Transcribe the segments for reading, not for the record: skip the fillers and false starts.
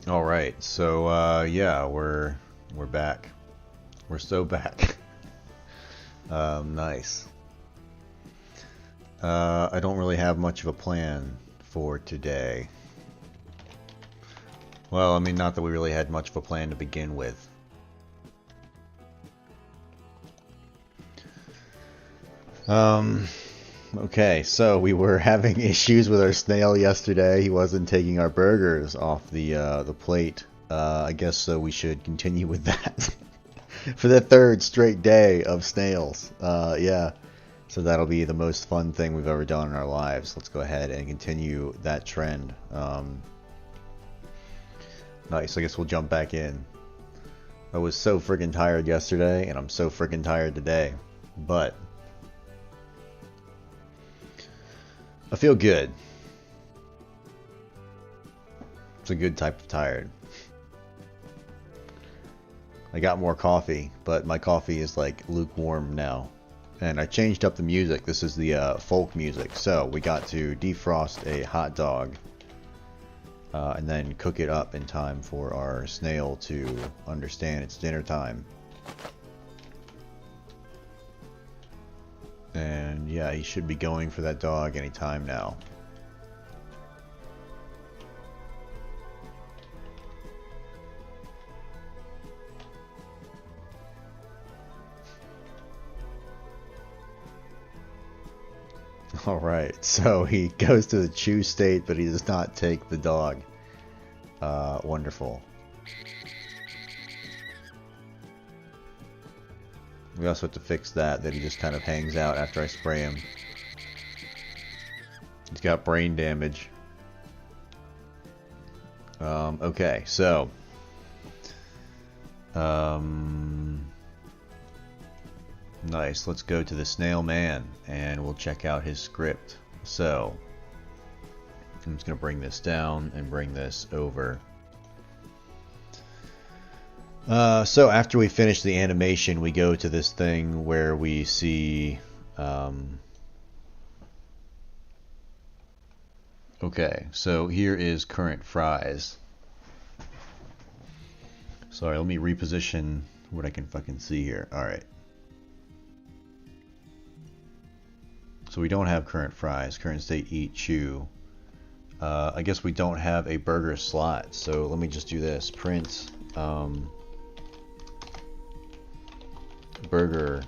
All right, so yeah, we're back. We're so back. Nice. I don't really have much of a plan for today. Well, I mean, not that we really had much of a plan to begin with. Okay, so we were having issues with our snail yesterday. He wasn't taking our burgers off the plate. I guess so we should continue with that for the third straight day of snails. Yeah, so that'll be the most fun thing we've ever done in our lives. Let's go ahead and continue that trend. Nice, I guess we'll jump back in. I was so friggin' tired yesterday, and I'm so friggin' tired today. But I feel good. It's a good type of tired. I got more coffee, but my coffee is like lukewarm now. And I changed up the music. This is the folk music. So we got to defrost a hot dog and then cook it up in time for our snail to understand it's dinner time. And yeah, he should be going for that dog any time now. Alright, so he goes to the chew state, but he does not take the dog. Wonderful. We also have to fix that he just kind of hangs out after I spray him. He's got brain damage. Okay, so... Nice, let's go to the snail man and we'll check out his script. So, I'm just going to bring this down and bring this over. So after we finish the animation, we go to this thing where we see... Okay, so here is current fries. Sorry, let me reposition what I can fucking see here. Alright. So we don't have current fries. Current state, eat, chew. I guess we don't have a burger slot. So let me just do this. Print burger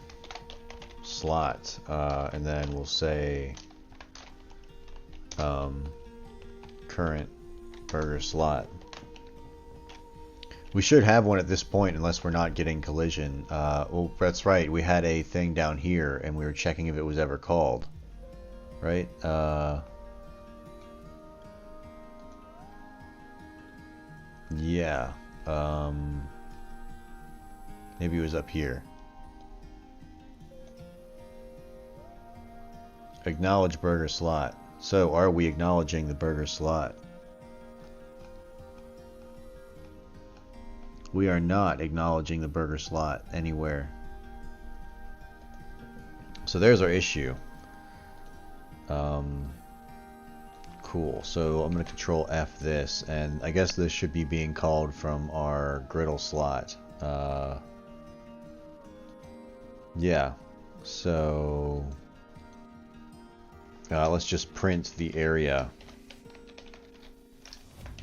slot. And then we'll say current burger slot. We should have one at this point unless we're not getting collision. Well, that's right. We had a thing down here and we were checking if it was ever called. Right? Yeah. Maybe it was up here. Acknowledge burger slot. So, are we acknowledging the burger slot? We are not acknowledging the burger slot anywhere. So there's our issue. Cool. So I'm going to control F this, and I guess this should be being called from our griddle slot. Yeah. So let's just print the area.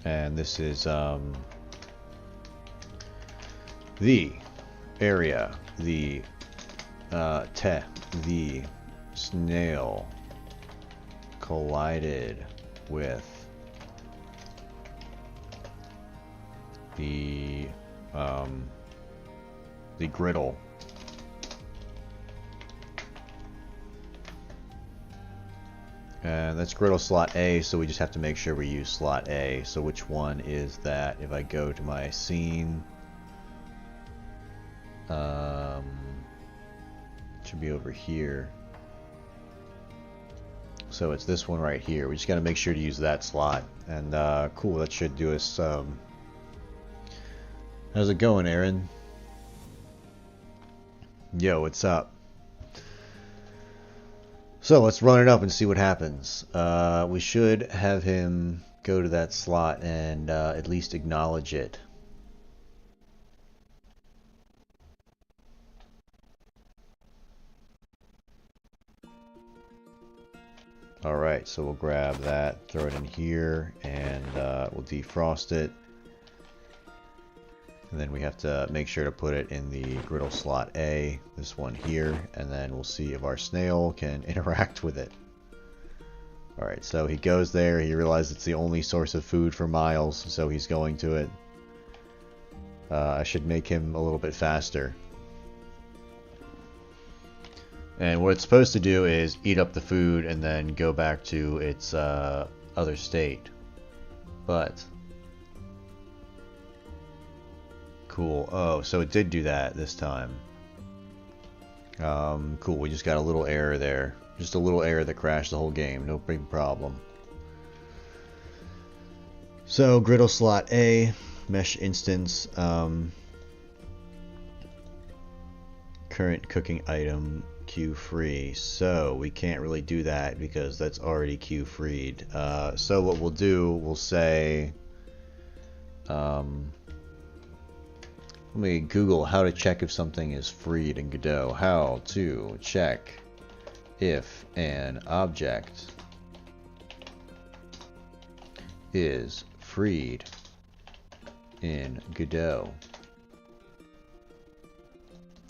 And this is the area, the the snail collided with the griddle. And that's griddle slot A, so we just have to make sure we use slot A. So which one is that? If I go to my scene, should be over here. So it's this one right here. We just got to make sure to use that slot. And cool, that should do us. How's it going, Aaron? Yo, what's up? So let's run it up and see what happens. We should have him go to that slot and at least acknowledge it. Alright, so we'll grab that, throw it in here, and we'll defrost it. And then we have to make sure to put it in the griddle slot A, this one here, and then we'll see if our snail can interact with it. Alright, so he goes there, he realizes it's the only source of food for miles, so he's going to it. I should make him a little bit faster. And what it's supposed to do is eat up the food and then go back to its other state. But... cool. Oh, so it did do that this time. Cool, we just got a little error there. Just a little error that crashed the whole game. No big problem. So, griddle slot A, mesh instance, current cooking item, queue free. So, we can't really do that because that's already queue freed. So what we'll do, we'll say, let me Google how to check if something is freed in Godot. How to check if an object is freed in Godot.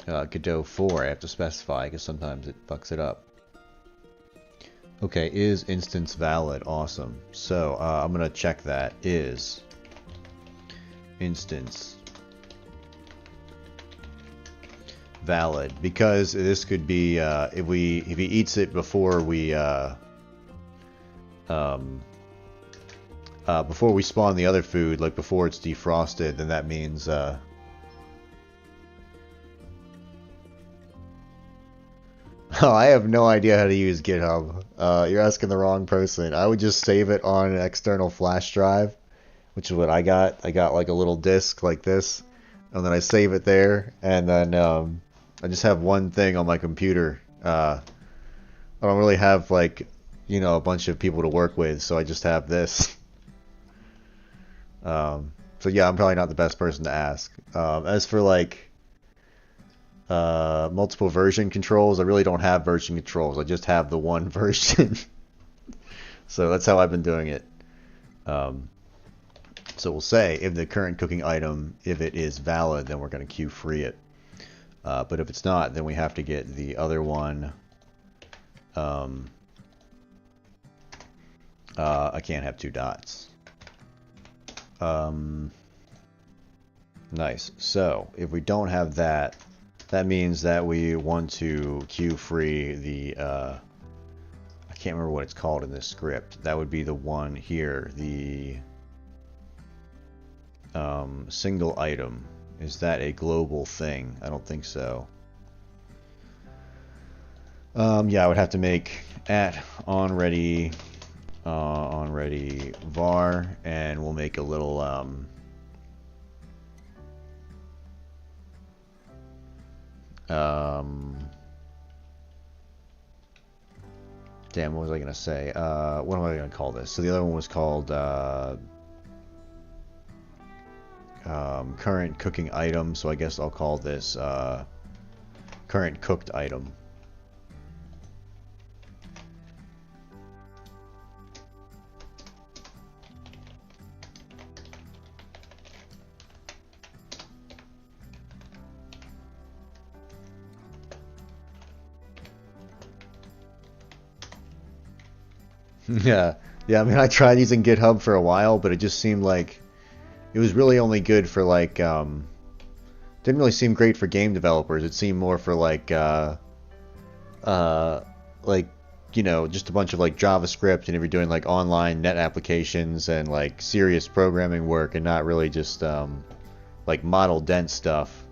Godot 4, I have to specify because sometimes it fucks it up. Okay, is instance valid? Awesome. So I'm gonna check that. Is instance valid, because this could be if he eats it before we spawn the other food, like before it's defrosted, then that means oh, I have no idea how to use GitHub. You're asking the wrong person. I would just save it on an external flash drive, which is what I got. I got like a little disk like this, and then I save it there, and then I just have one thing on my computer. I don't really have, like, you know, a bunch of people to work with, so I just have this. So yeah, I'm probably not the best person to ask. As for, like, multiple version controls, I really don't have version controls. I just have the one version. So that's how I've been doing it. So we'll say if the current cooking item, if it is valid, then we're going to queue free it. But if it's not, then we have to get the other one. I can't have two dots. Nice. So if we don't have that, that means that we want to queue free the I can't remember what it's called in this script. That would be the one here, the single item. Is that a global thing? I don't think so. Yeah, I would have to make at onReady var, and we'll make a little damn, what was I gonna say? What am I gonna call this? So the other one was called current cooking item, so I guess I'll call this current cooked item. Yeah, I mean, I tried using GitHub for a while, but it just seemed like it was really only good for, like, didn't really seem great for game developers. It seemed more for, like, you know, just a bunch of, like, JavaScript, and if you're doing, like, online net applications and, like, serious programming work, and not really just, like, model dense stuff.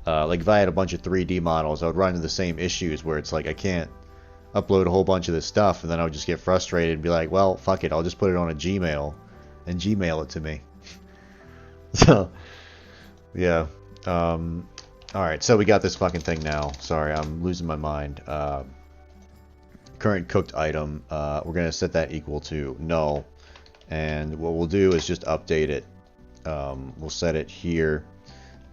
Like, if I had a bunch of 3D models, I would run into the same issues where it's like, I can't upload a whole bunch of this stuff, and then I would just get frustrated and be like, well, fuck it, I'll just put it on a Gmail and Gmail it to me. So, yeah. Alright, so we got this fucking thing now. Sorry, I'm losing my mind. Current cooked item, we're going to set that equal to null. And what we'll do is just update it. We'll set it here,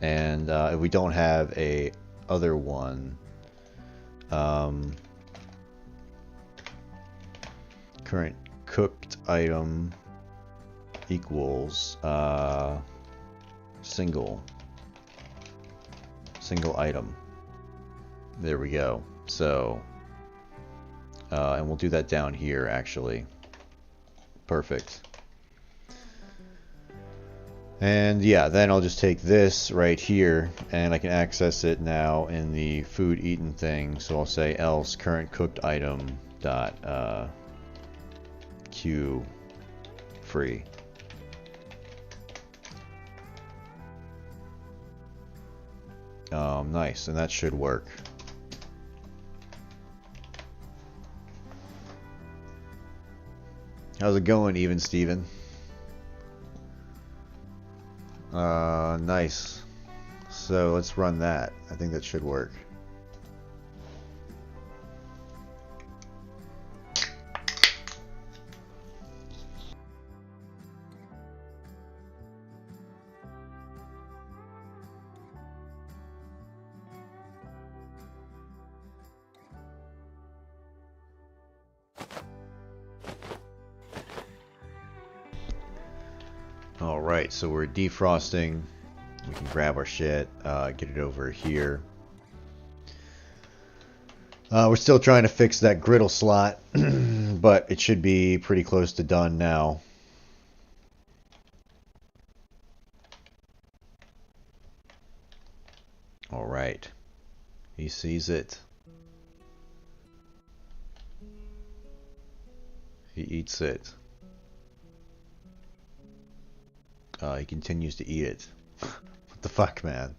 and if we don't have a other one, current cooked item equals single item. There we go. So and we'll do that down here actually. Perfect. And yeah, then I'll just take this right here and I can access it now in the food eaten thing. So I'll say else current cooked item dot queue free. Nice, and that should work. How's it going, Even Steven? Nice. So let's run that. I think that should work. Alright, so we're defrosting. We can grab our shit, get it over here. We're still trying to fix that griddle slot, but it should be pretty close to done now. Alright. He sees it. He eats it. He continues to eat it. What the fuck, man?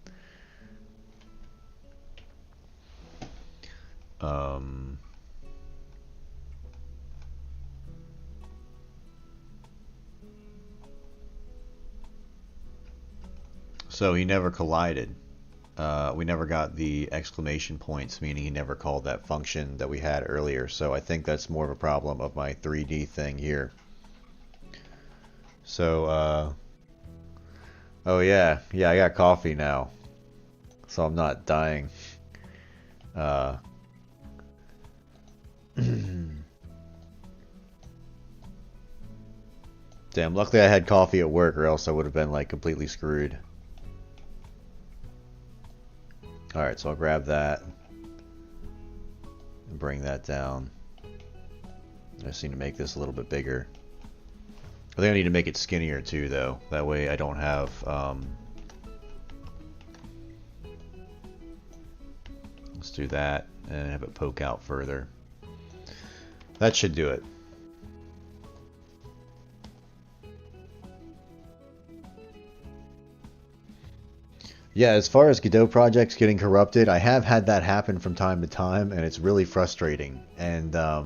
So he never collided. We never got the exclamation points, meaning he never called that function that we had earlier. So I think that's more of a problem of my 3D thing here. So, oh yeah, I got coffee now, so I'm not dying. Damn, luckily I had coffee at work, or else I would have been like completely screwed. Alright, so I'll grab that and bring that down. I just need to make this a little bit bigger. I think I need to make it skinnier too, though. That way I don't have let's do that and have it poke out further. That should do it. Yeah, as far as Godot projects getting corrupted, I have had that happen from time to time, and it's really frustrating. And I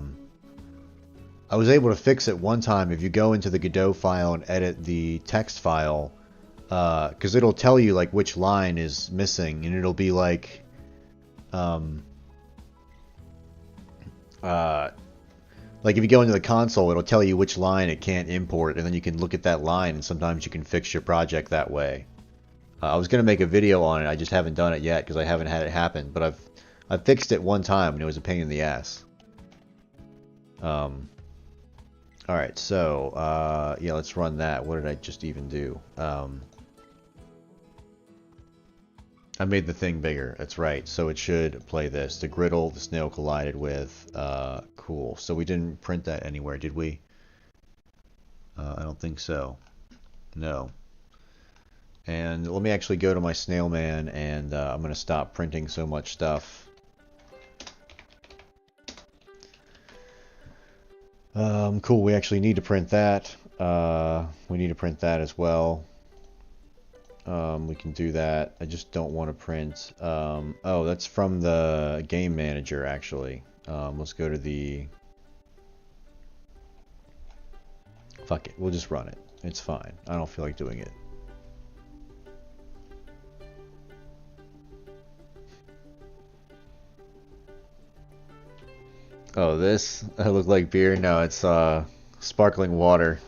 was able to fix it one time. If you go into the Godot file and edit the text file, because it'll tell you like which line is missing, and it'll be like, like if you go into the console, it'll tell you which line it can't import, and then you can look at that line, and sometimes you can fix your project that way. I was gonna make a video on it. I just haven't done it yet because I haven't had it happen. But I've fixed it one time, and it was a pain in the ass. All right, so yeah, let's run that. What did I just even do? I made the thing bigger. That's right. So it should play this. The griddle the snail collided with. Cool. So we didn't print that anywhere, did we? I don't think so. No. And let me actually go to my snail man, and I'm going to stop printing so much stuff. Cool, we actually need to print that. We need to print that as well. We can do that. I just don't want to print... oh, that's from the game manager, actually. Let's go to the... Fuck it, we'll just run it. It's fine. I don't feel like doing it. Oh, this? I look like beer? No, it's sparkling water.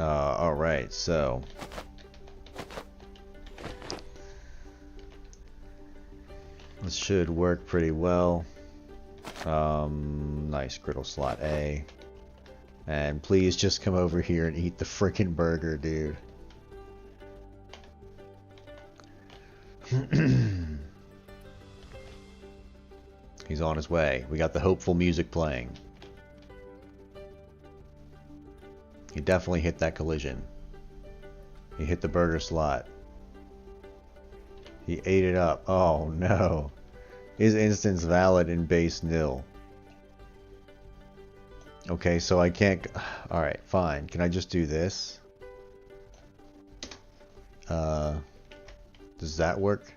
Alright, so this should work pretty well. Nice griddle slot A. And please just come over here and eat the frickin' burger, dude. He's on his way. We got the hopeful music playing. He definitely hit that collision. He hit the burger slot. He ate it up. Oh no. Is instance valid in base nil? Okay, so I can't... Alright, fine. Can I just do this? Does that work?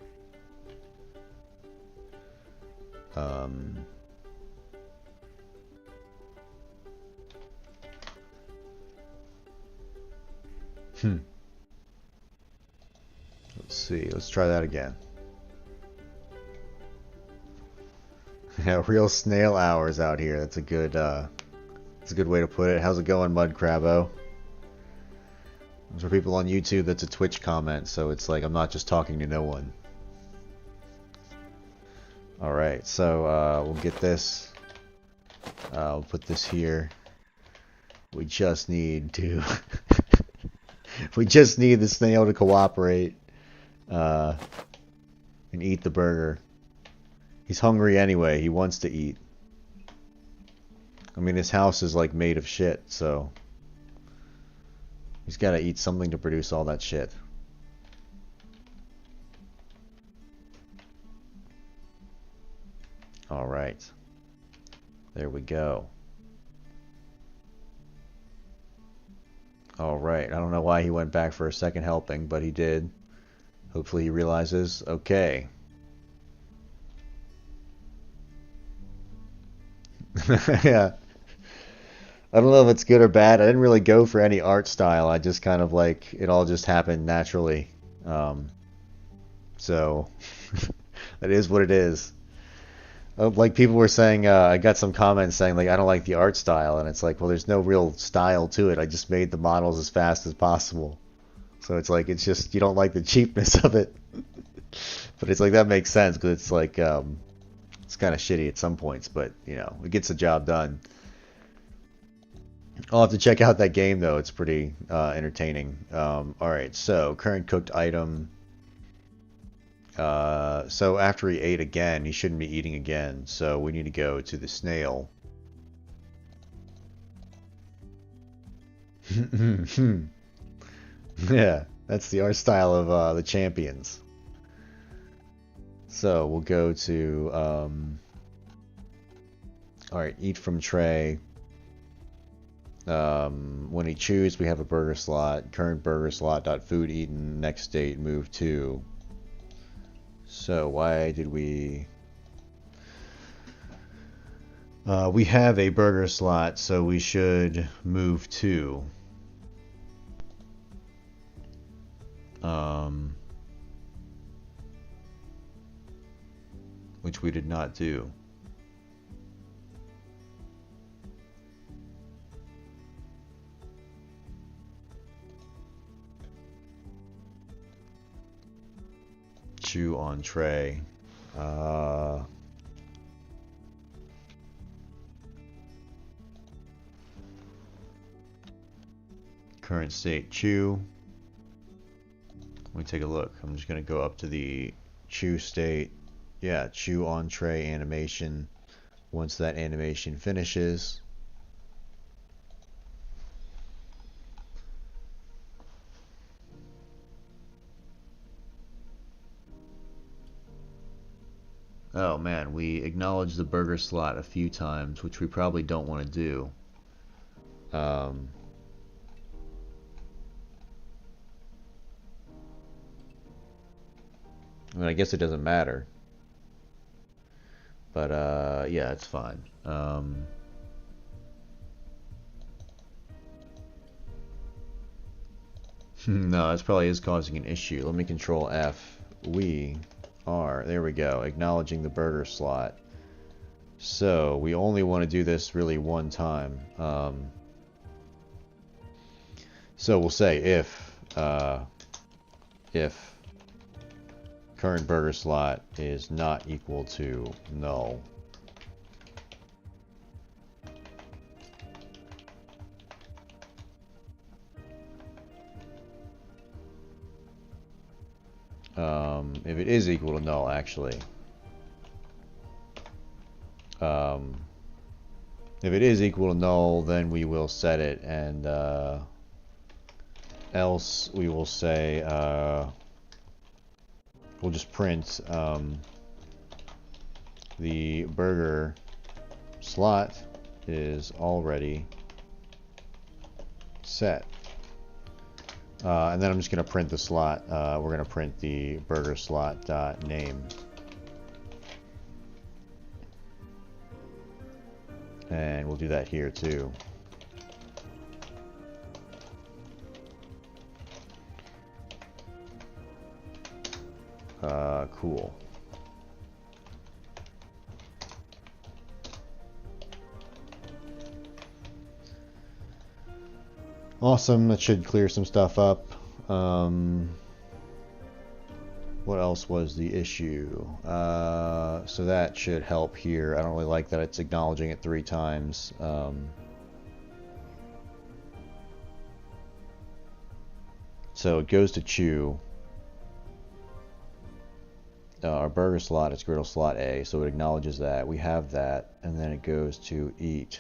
Let's see. Let's try that again. Yeah, real snail hours out here. That's a good way to put it. How's it going, Mud Crabbo? For people on YouTube, that's a Twitch comment, so it's like I'm not just talking to no one. Alright, so we'll get this. We'll put this here. We just need to... we just need the snail to cooperate and eat the burger. He's hungry anyway. He wants to eat. I mean, his house is like made of shit, so he's got to eat something to produce all that shit. All right. There we go. All right. I don't know why he went back for a second helping, but he did. Hopefully he realizes, okay. Yeah. I don't know if it's good or bad. I didn't really go for any art style. I just kind of like, it all just happened naturally. So, that is what it is. Like people were saying, I got some comments saying like, I don't like the art style. And it's like, well, there's no real style to it. I just made the models as fast as possible. So it's like, it's just, you don't like the cheapness of it. But it's like, that makes sense because it's like, it's kind of shitty at some points, but you know, it gets the job done. I'll have to check out that game though. It's pretty entertaining. Alright, so current cooked item. So after he ate again, he shouldn't be eating again. So we need to go to the snail. Yeah, that's the art style of the champions. So we'll go to alright, eat from tray. When he chews, we have a burger slot. Current burger slot dot food eaten. Next state move to. So why did we? We have a burger slot, so we should move to. Which we did not do. Chew on tray. Current state chew. Let me take a look. I'm just going to go up to the chew state. Yeah, chew on tray animation. Once that animation finishes, oh man, we acknowledged the burger slot a few times, which we probably don't want to do. I mean, I guess it doesn't matter. But, yeah, it's fine. No, that probably is causing an issue. Let me control F. We are, there we go, acknowledging the burger slot. So, we only want to do this really one time. So we'll say if current burger slot is not equal to null, if it is equal to null, actually, if it is equal to null, then we will set it, and else we will say we'll just print the burger slot is already set. And then I'm just going to print the slot. We're going to print the burger slot dot name. And we'll do that here too. Cool. Awesome, that should clear some stuff up. What else was the issue? So that should help here. I don't really like that it's acknowledging it 3 times. So it goes to chew. Our burger slot is griddle slot A, so it acknowledges that. We have that, and then it goes to eat.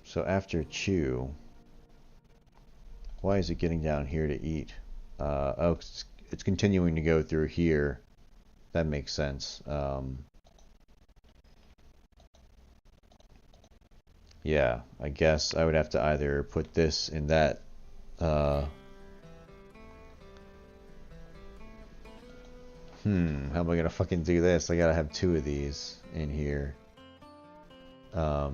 So after chew, why is it getting down here to eat? Oh, it's continuing to go through here. That makes sense. Yeah, I guess I would have to either put this in that how am I gonna fucking do this? I gotta have 2 of these in here. But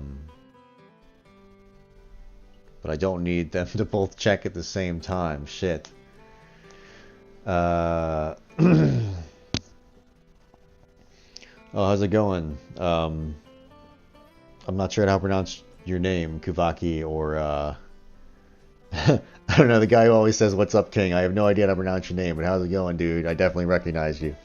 I don't need them to both check at the same time. Shit. Oh, how's it going? I'm not sure how to pronounce your name, Kuvaki, or I don't know, the guy who always says, "What's up, King?" I have no idea how to pronounce your name, but how's it going, dude? I definitely recognize you.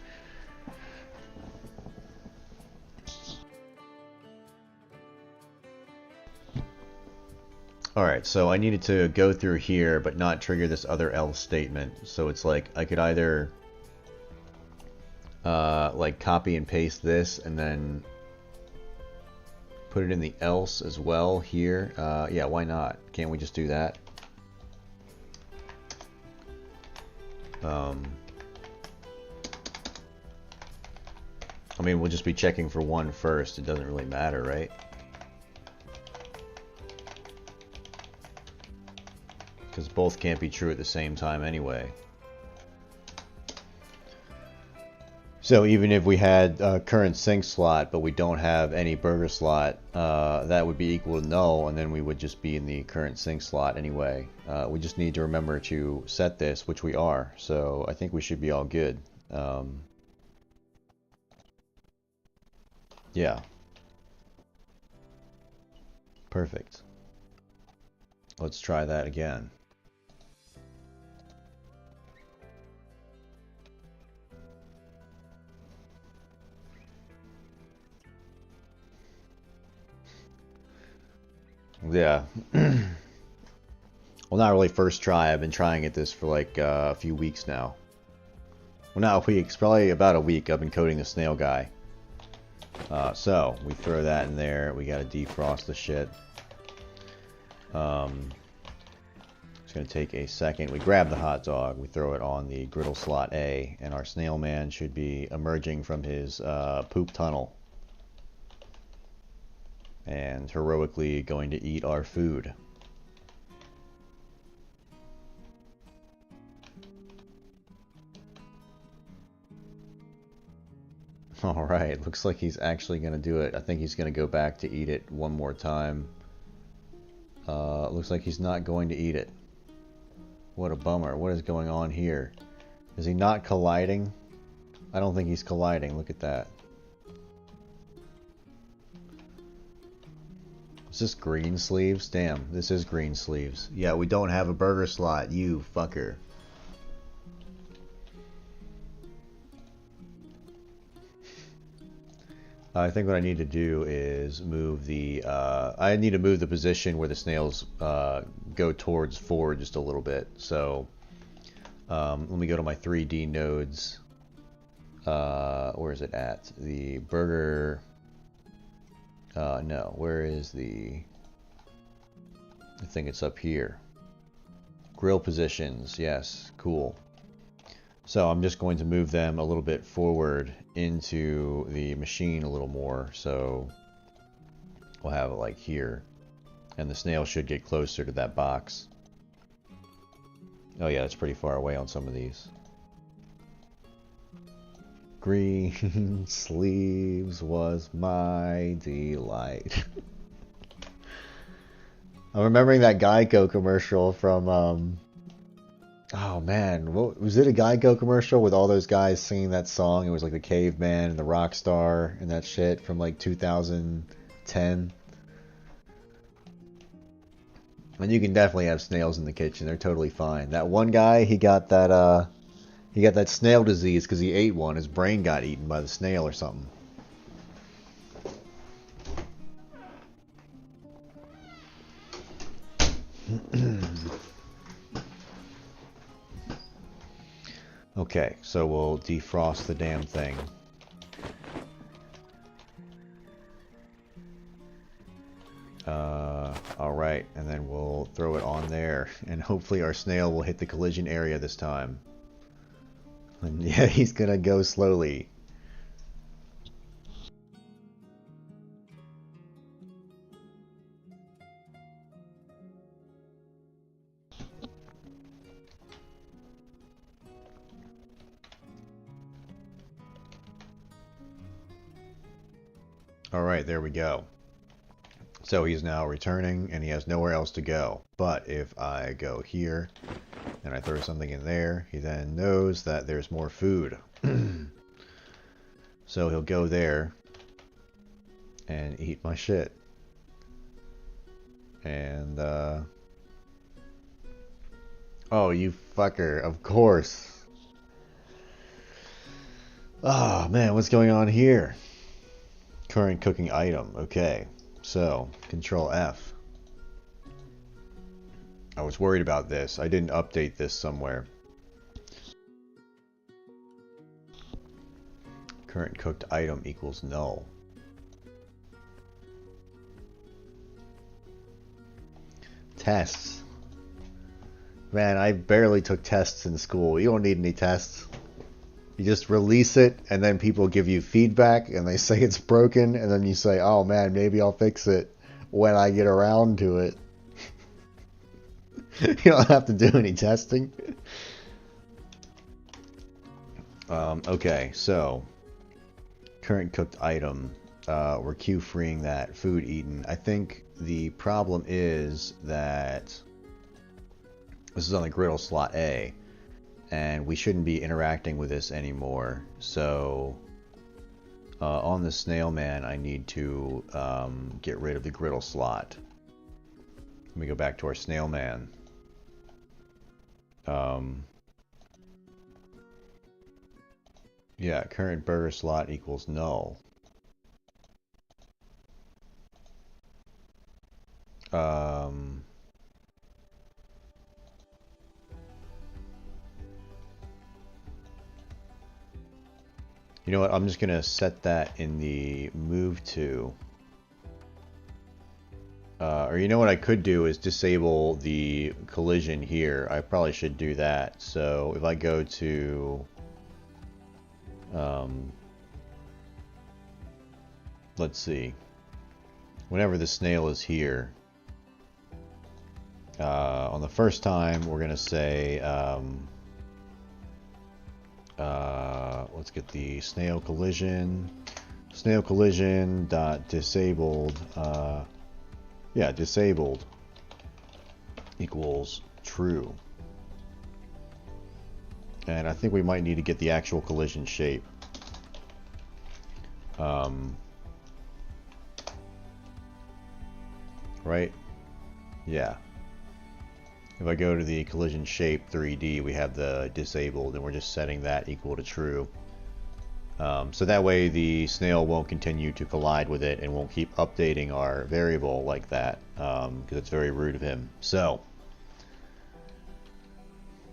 Alright, so I needed to go through here, but not trigger this other else statement. So it's like, I could either like copy and paste this, and then put it in the else as well here. Yeah, why not? Can't we just do that? I mean, we'll just be checking for one first. It doesn't really matter, right? Because both can't be true at the same time anyway. So even if we had current sync slot, but we don't have any burger slot, that would be equal to null, and then we would just be in the current sync slot anyway. We just need to remember to set this, which we are. So I think we should be all good. Yeah. Perfect. Let's try that again. Yeah. Well, not really first try. I've been trying at this for like a few weeks now. Well, not weeks. Probably about a week I've been coding the snail guy. So, we throw that in there. We gotta defrost the shit. It's gonna take a second. We grab the hot dog. We throw it on the griddle slot A. And our snail man should be emerging from his poop tunnel. And heroically going to eat our food. Alright, looks like he's actually going to do it. I think he's going to go back to eat it one more time. Looks like he's not going to eat it. What a bummer. What is going on here? Is he not colliding? I don't think he's colliding. Look at that. Is this green sleeves? Damn, this is green sleeves. Yeah, we don't have a burger slot, you fucker. I think what I need to do is move the, I need to move the position where the snails go towards forward just a little bit. So, let me go to my 3D nodes. Where is it at? The burger, no, where is the, I think it's up here. Grill positions, yes, cool. So I'm just going to move them a little bit forward into the machine a little more, so we'll have it like here. And the snail should get closer to that box. Oh yeah, it's pretty far away on some of these. Green sleeves was my delight. I'm remembering that Geico commercial from, oh man, what was it, a Geico commercial with all those guys singing that song? It was like the Caveman and the Rock Star and that shit from like 2010. And you can definitely have snails in the kitchen. They're totally fine. That one guy, he got that snail disease because he ate one. His brain got eaten by the snail or something. Okay, so we'll defrost the damn thing. Alright, and then we'll throw it on there, and hopefully our snail will hit the collision area this time. And yeah, he's gonna go slowly. Alright, there we go. So he's now returning, and he has nowhere else to go. But if I go here, and I throw something in there, he then knows that there's more food. So he'll go there, and eat my shit. And, oh, you fucker, of course. Oh, man, what's going on here? Current cooking item, okay. So, Control F. I was worried about this. I didn't update this somewhere. Current cooked item equals null. Tests. Man, I barely took tests in school. You don't need any tests. You just release it, and then people give you feedback, and they say it's broken, and then you say, oh man, maybe I'll fix it when I get around to it. You don't have to do any testing. Okay, so current cooked item. We're queue freeing that. Food eaten. I think the problem is that this is on the griddle slot A, and we shouldn't be interacting with this anymore. So on the snail man, I need to get rid of the griddle slot. Let me go back to our snail man. Yeah, current burger slot equals null. You know what, I'm just gonna set that in the move to. Or you know what I could do is disable the collision here. I probably should do that. So if I go to let's see, whenever the snail is here, on the first time we're gonna say let's get the snail collision dot disabled, yeah, disabled equals true. And I think we might need to get the actual collision shape. right? Yeah. If I go to the collision shape 3D, we have the disabled, and we're just setting that equal to true. So that way the snail won't continue to collide with it and won't keep updating our variable like that, because it's very rude of him. So,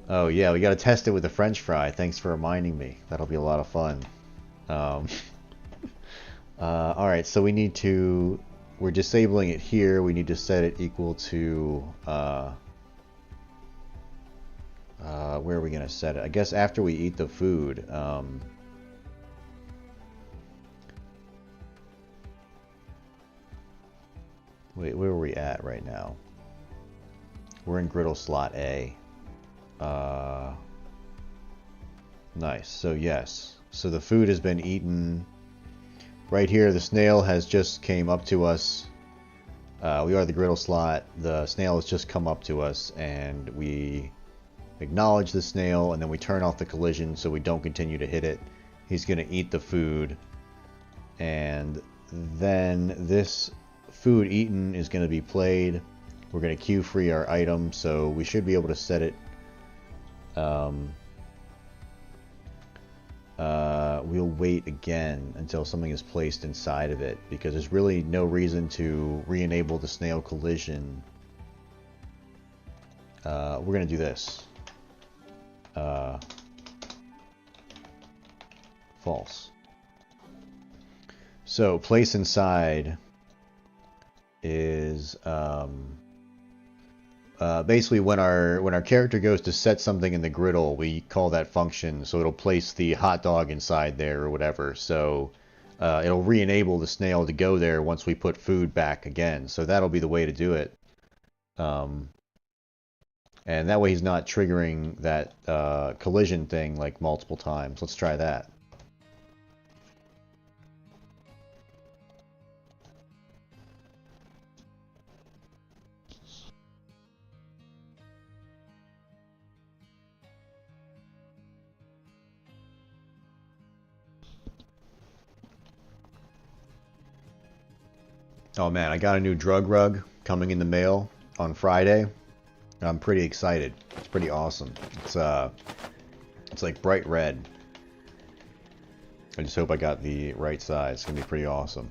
oh yeah, we got to test it with the French fry. Thanks for reminding me. That'll be a lot of fun. Alright, so we need to, we're disabling it here. We need to set it equal to, where are we going to set it? I guess after we eat the food. Wait, where are we at right now? We're in griddle slot A. Nice. So yes. So the food has been eaten. Right here, the snail has just came up to us. We are the griddle slot. The snail has just come up to us, and we acknowledge the snail, and then we turn off the collision so we don't continue to hit it. He's going to eat the food, and then this food eaten is going to be played. We're going to queue free our item, so we should be able to set it. We'll wait again until something is placed inside of it, because there's really no reason to re-enable the snail collision. We're going to do this. False. So place inside is basically when our character goes to set something in the griddle, we call that function, so it'll place the hot dog inside there or whatever. So it'll re-enable the snail to go there once we put food back again. So that'll be the way to do it. And that way he's not triggering that collision thing like multiple times. Let's try that. Oh man, I got a new drug rug coming in the mail on Friday. I'm pretty excited. It's pretty awesome. It's like bright red. I just hope I got the right size. It's gonna be pretty awesome.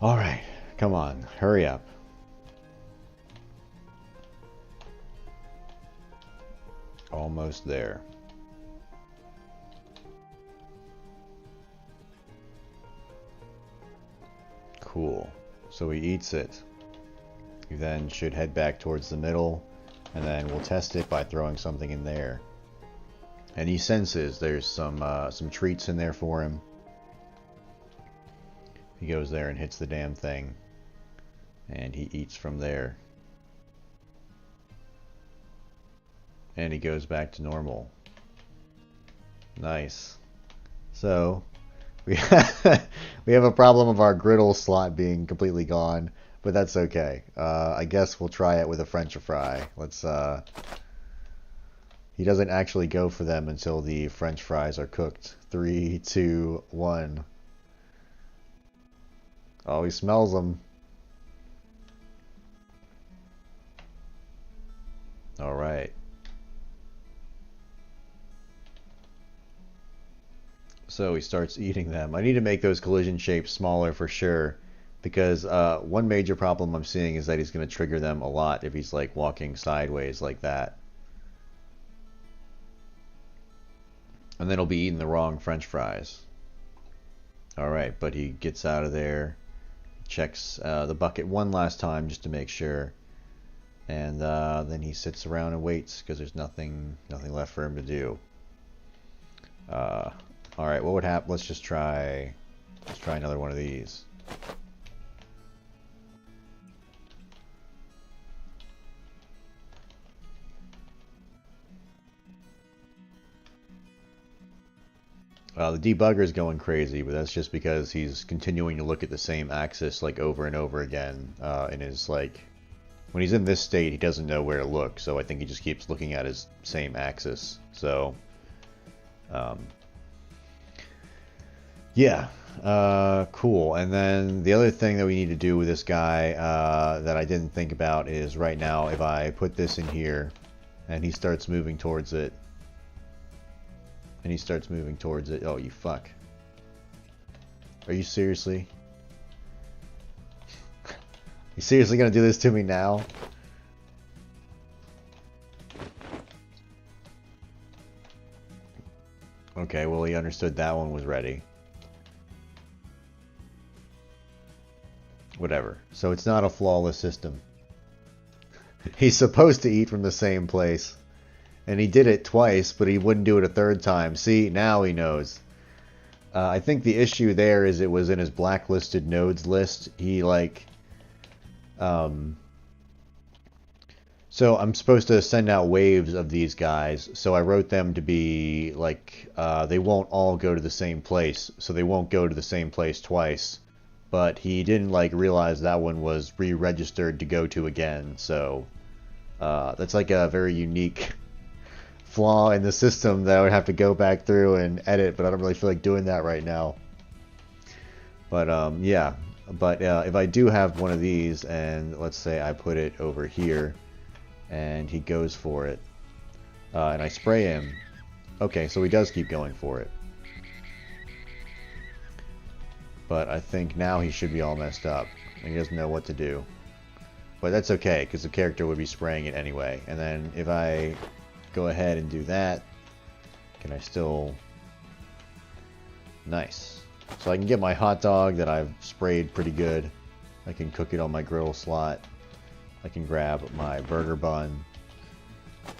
Alright, come on, hurry up. Almost there. Cool. So he eats it. You then should head back towards the middle, and then we'll test it by throwing something in there. And he senses there's some treats in there for him. He goes there and hits the damn thing, and he eats from there. And he goes back to normal. Nice. So we we have a problem of our griddle slot being completely gone, but that's okay. I guess we'll try it with a French fry. Let's. He doesn't actually go for them until the French fries are cooked. 3, 2, 1. Oh, he smells them. All right. So he starts eating them. I need to make those collision shapes smaller for sure, because one major problem I'm seeing is that he's going to trigger them a lot if he's like walking sideways like that. And then he'll be eating the wrong French fries. Alright, but he gets out of there, checks the bucket one last time just to make sure, and then he sits around and waits because there's nothing left for him to do. Alright, what would happen? Let's try another one of these. The debugger is going crazy, but that's just because he's continuing to look at the same axis like over and over again. And is like, when he's in this state, he doesn't know where to look, so I think he just keeps looking at his same axis. So Um, yeah, cool. And then the other thing that we need to do with this guy that I didn't think about is right now if I put this in here and he starts moving towards it, oh, you fuck. Are you seriously? You seriously gonna do this to me now? Okay, well he understood that one was ready. Whatever. So it's not a flawless system. He's supposed to eat from the same place. And he did it twice, but he wouldn't do it a third time. See, now he knows. I think the issue there is it was in his blacklisted nodes list. He like... So I'm supposed to send out waves of these guys. So I wrote them to be like... they won't all go to the same place. So they won't go to the same place twice. But he didn't like realize that one was re-registered to go to again. So that's like a very unique flaw in the system that I would have to go back through and edit, but I don't really feel like doing that right now. But yeah, but if I do have one of these and let's say I put it over here and he goes for it and I spray him, okay, so he does keep going for it. But I think now he should be all messed up and he doesn't know what to do. But that's okay because the character would be spraying it anyway. And then if I go ahead and do that, can I still... Nice. So I can get my hot dog that I've sprayed pretty good. I can cook it on my grill slot. I can grab my burger bun.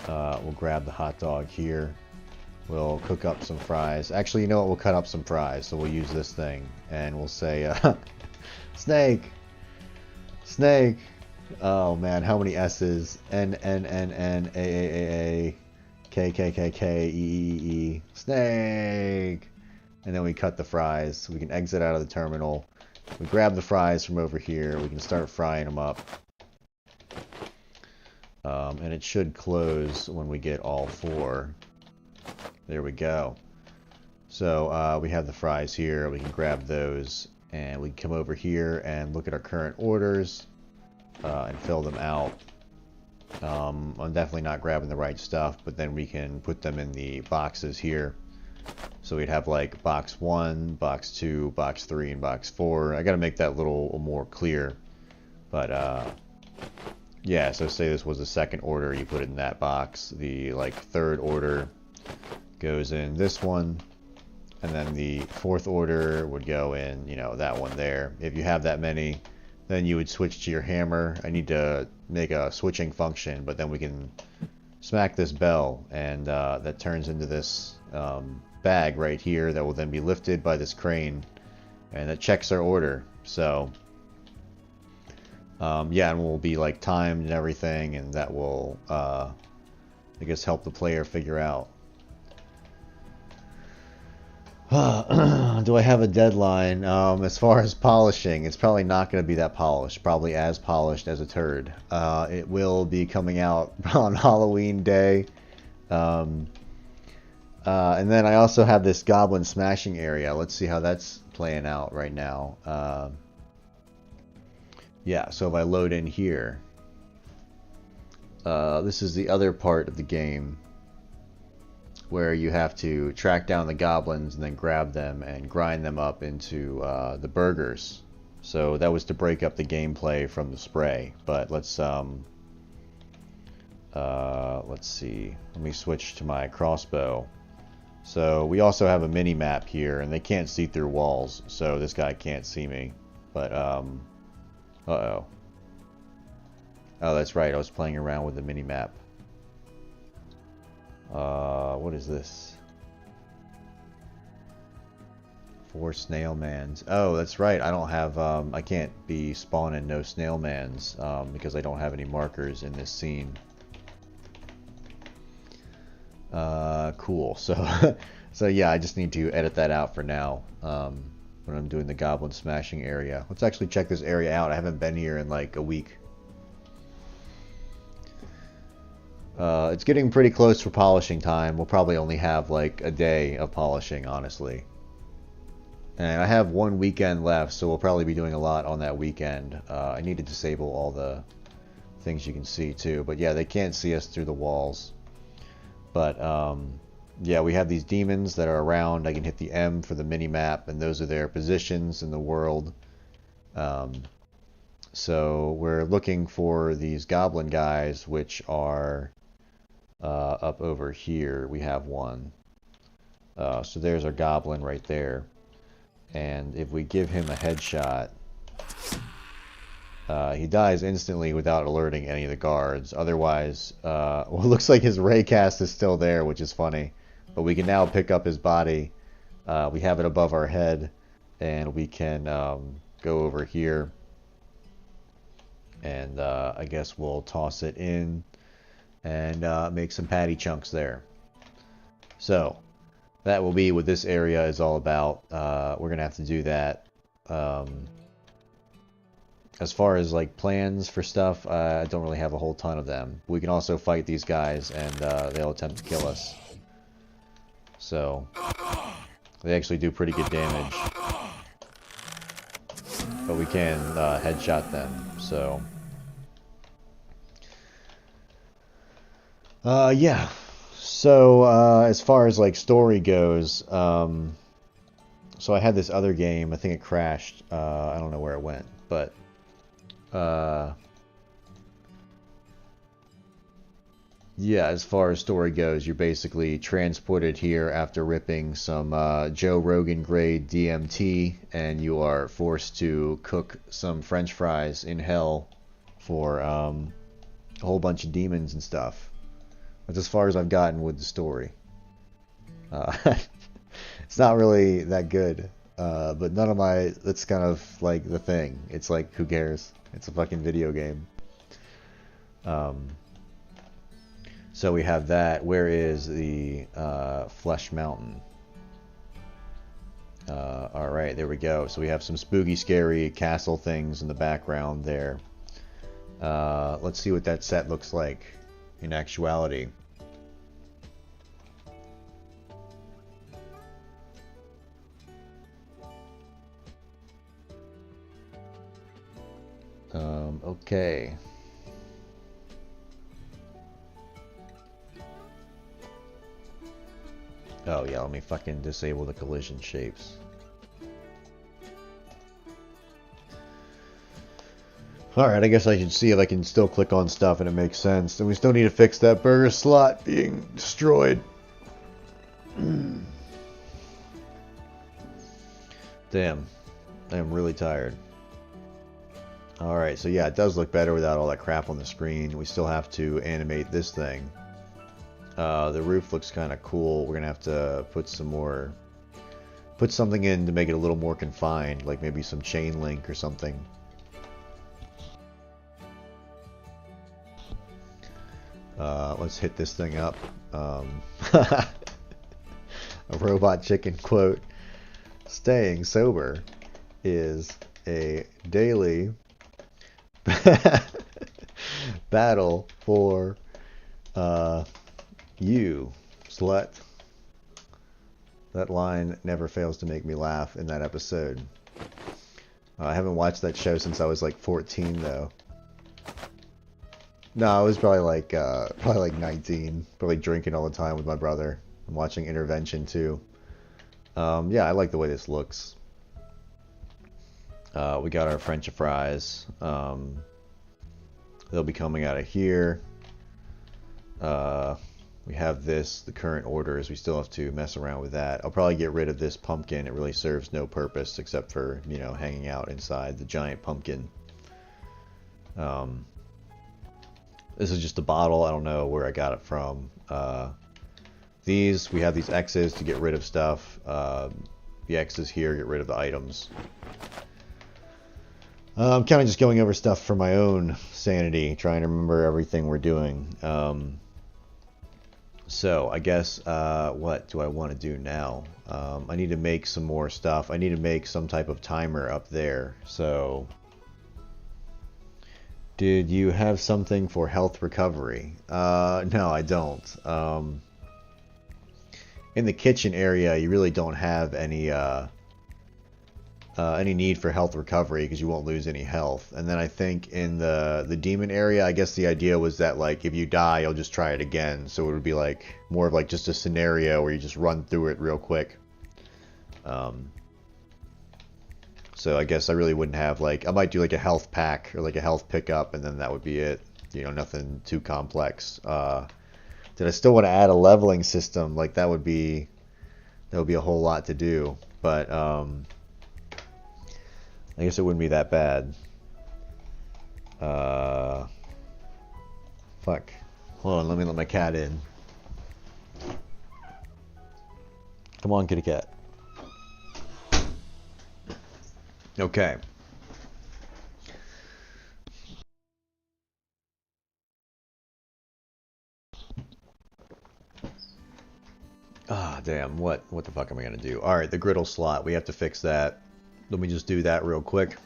We'll grab the hot dog here. We'll cook up some fries. Actually, you know what? We'll cut up some fries. So we'll use this thing. And we'll say, Snake! Snake! Oh man, how many S's? N, N, N, N, A, A, A, A, K, K, K, K, E, E, E, Snake! And then we cut the fries. We can exit out of the terminal. We grab the fries from over here. We can start frying them up. And it should close when we get all four. There we go. So we have the fries here. We can grab those. And we can come over here and look at our current orders. And fill them out. I'm definitely not grabbing the right stuff, but then we can put them in the boxes here. So we'd have like box 1, box 2, box 3, and box 4. I gotta make that a little more clear. But yeah, so say this was the second order, you put it in that box. The like third order goes in this one. And then the fourth order would go in, you know, that one there. If you have that many, then you would switch to your hammer. I need to make a switching function, but then we can smack this bell, and that turns into this bag right here that will then be lifted by this crane, and that checks our order. So, yeah, and we'll be like timed and everything, and that will, I guess, help the player figure out. Do I have a deadline? As far as polishing, it's probably not going to be that polished. Probably as polished as a turd. It will be coming out on Halloween Day. And then I also have this goblin smashing area. Let's see how that's playing out right now. Yeah, so if I load in here, this is the other part of the game where you have to track down the goblins and then grab them and grind them up into the burgers. So that was to break up the gameplay from the spray. But let's see. Let me switch to my crossbow. So we also have a mini map here, and they can't see through walls, so this guy can't see me. But uh-oh. Oh, that's right. I was playing around with the mini map. What is this? 4 snailmans. Oh, that's right. I don't have, I can't be spawning no snailmans, because I don't have any markers in this scene. Cool. So, so yeah, I just need to edit that out for now, when I'm doing the goblin smashing area. Let's actually check this area out. I haven't been here in like a week. It's getting pretty close for polishing time. We'll probably only have like a day of polishing, honestly. And I have one weekend left, so we'll probably be doing a lot on that weekend. I need to disable all the things you can see too. But yeah, they can't see us through the walls. But yeah, we have these demons that are around. I can hit the M for the mini-map, and those are their positions in the world. So we're looking for these goblin guys, which are up over here. We have one. So there's our goblin right there. And if we give him a headshot, he dies instantly without alerting any of the guards. Otherwise, well, it looks like his ray cast is still there, which is funny. But we can now pick up his body. We have it above our head, and we can go over here. And I guess we'll toss it in and make some patty chunks there. So that will be what this area is all about. We're going to have to do that. As far as like plans for stuff, I don't really have a whole ton of them. We can also fight these guys, and they'll attempt to kill us. So they actually do pretty good damage, but we can headshot them. So yeah. So as far as like story goes, so I had this other game. I think it crashed. I don't know where it went, but yeah, as far as story goes, you're basically transported here after ripping some Joe Rogan grade DMT, and you are forced to cook some French fries in hell for a whole bunch of demons and stuff. That's as far as I've gotten with the story. It's not really that good, but none of my... That's kind of like the thing. It's like, who cares? It's a fucking video game. So we have that. Where is the Flesh Mountain? Alright, there we go. So we have some spooky, scary castle things in the background there. Let's see what that set looks like in actuality. Okay. Oh yeah, let me fucking disable the collision shapes. Alright, I guess I should see if I can still click on stuff and it makes sense. And we still need to fix that burger slot being destroyed. Damn. I am really tired. Alright, so yeah, it does look better without all that crap on the screen. We still have to animate this thing. The roof looks kind of cool. We're gonna have to put something in to make it a little more confined, like maybe some chain link or something. Let's hit this thing up. A robot chicken quote: "Staying sober is a daily battle for you, slut." That line never fails to make me laugh in that episode. I haven't watched that show since I was like 14 though. No, I was probably like 19, probably drinking all the time with my brother. I'm watching Intervention too. Yeah, I like the way this looks. We got our French fries. They'll be coming out of here. We have this, the current orders. We still have to mess around with that. I'll probably get rid of this pumpkin. It really serves no purpose except for, you know, hanging out inside the giant pumpkin. This is just a bottle. I don't know where I got it from. We have these X's to get rid of stuff. The X's here get rid of the items. I'm kind of just going over stuff for my own sanity, trying to remember everything we're doing. So I guess what do I want to do now? I need to make some more stuff. I need to make some type of timer up there. So Did you have something for health recovery? No, I don't. In the kitchen area, you really don't have any need for health recovery because you won't lose any health. And then I think in the demon area, I guess the idea was that like if you die, you'll just try it again. So it would be like more of like just a scenario where you just run through it real quick. So I guess I really wouldn't have like I might do like a health pack or like a health pickup, and then that would be it. You know, nothing too complex. Did I still want to add a leveling system? Like that would be a whole lot to do, but I guess it wouldn't be that bad. Fuck. Hold on, let me let my cat in. Come on, kitty cat. Okay. Ah, damn. What the fuck am I gonna do? Alright, the griddle slot. We have to fix that. Let me just do that real quick.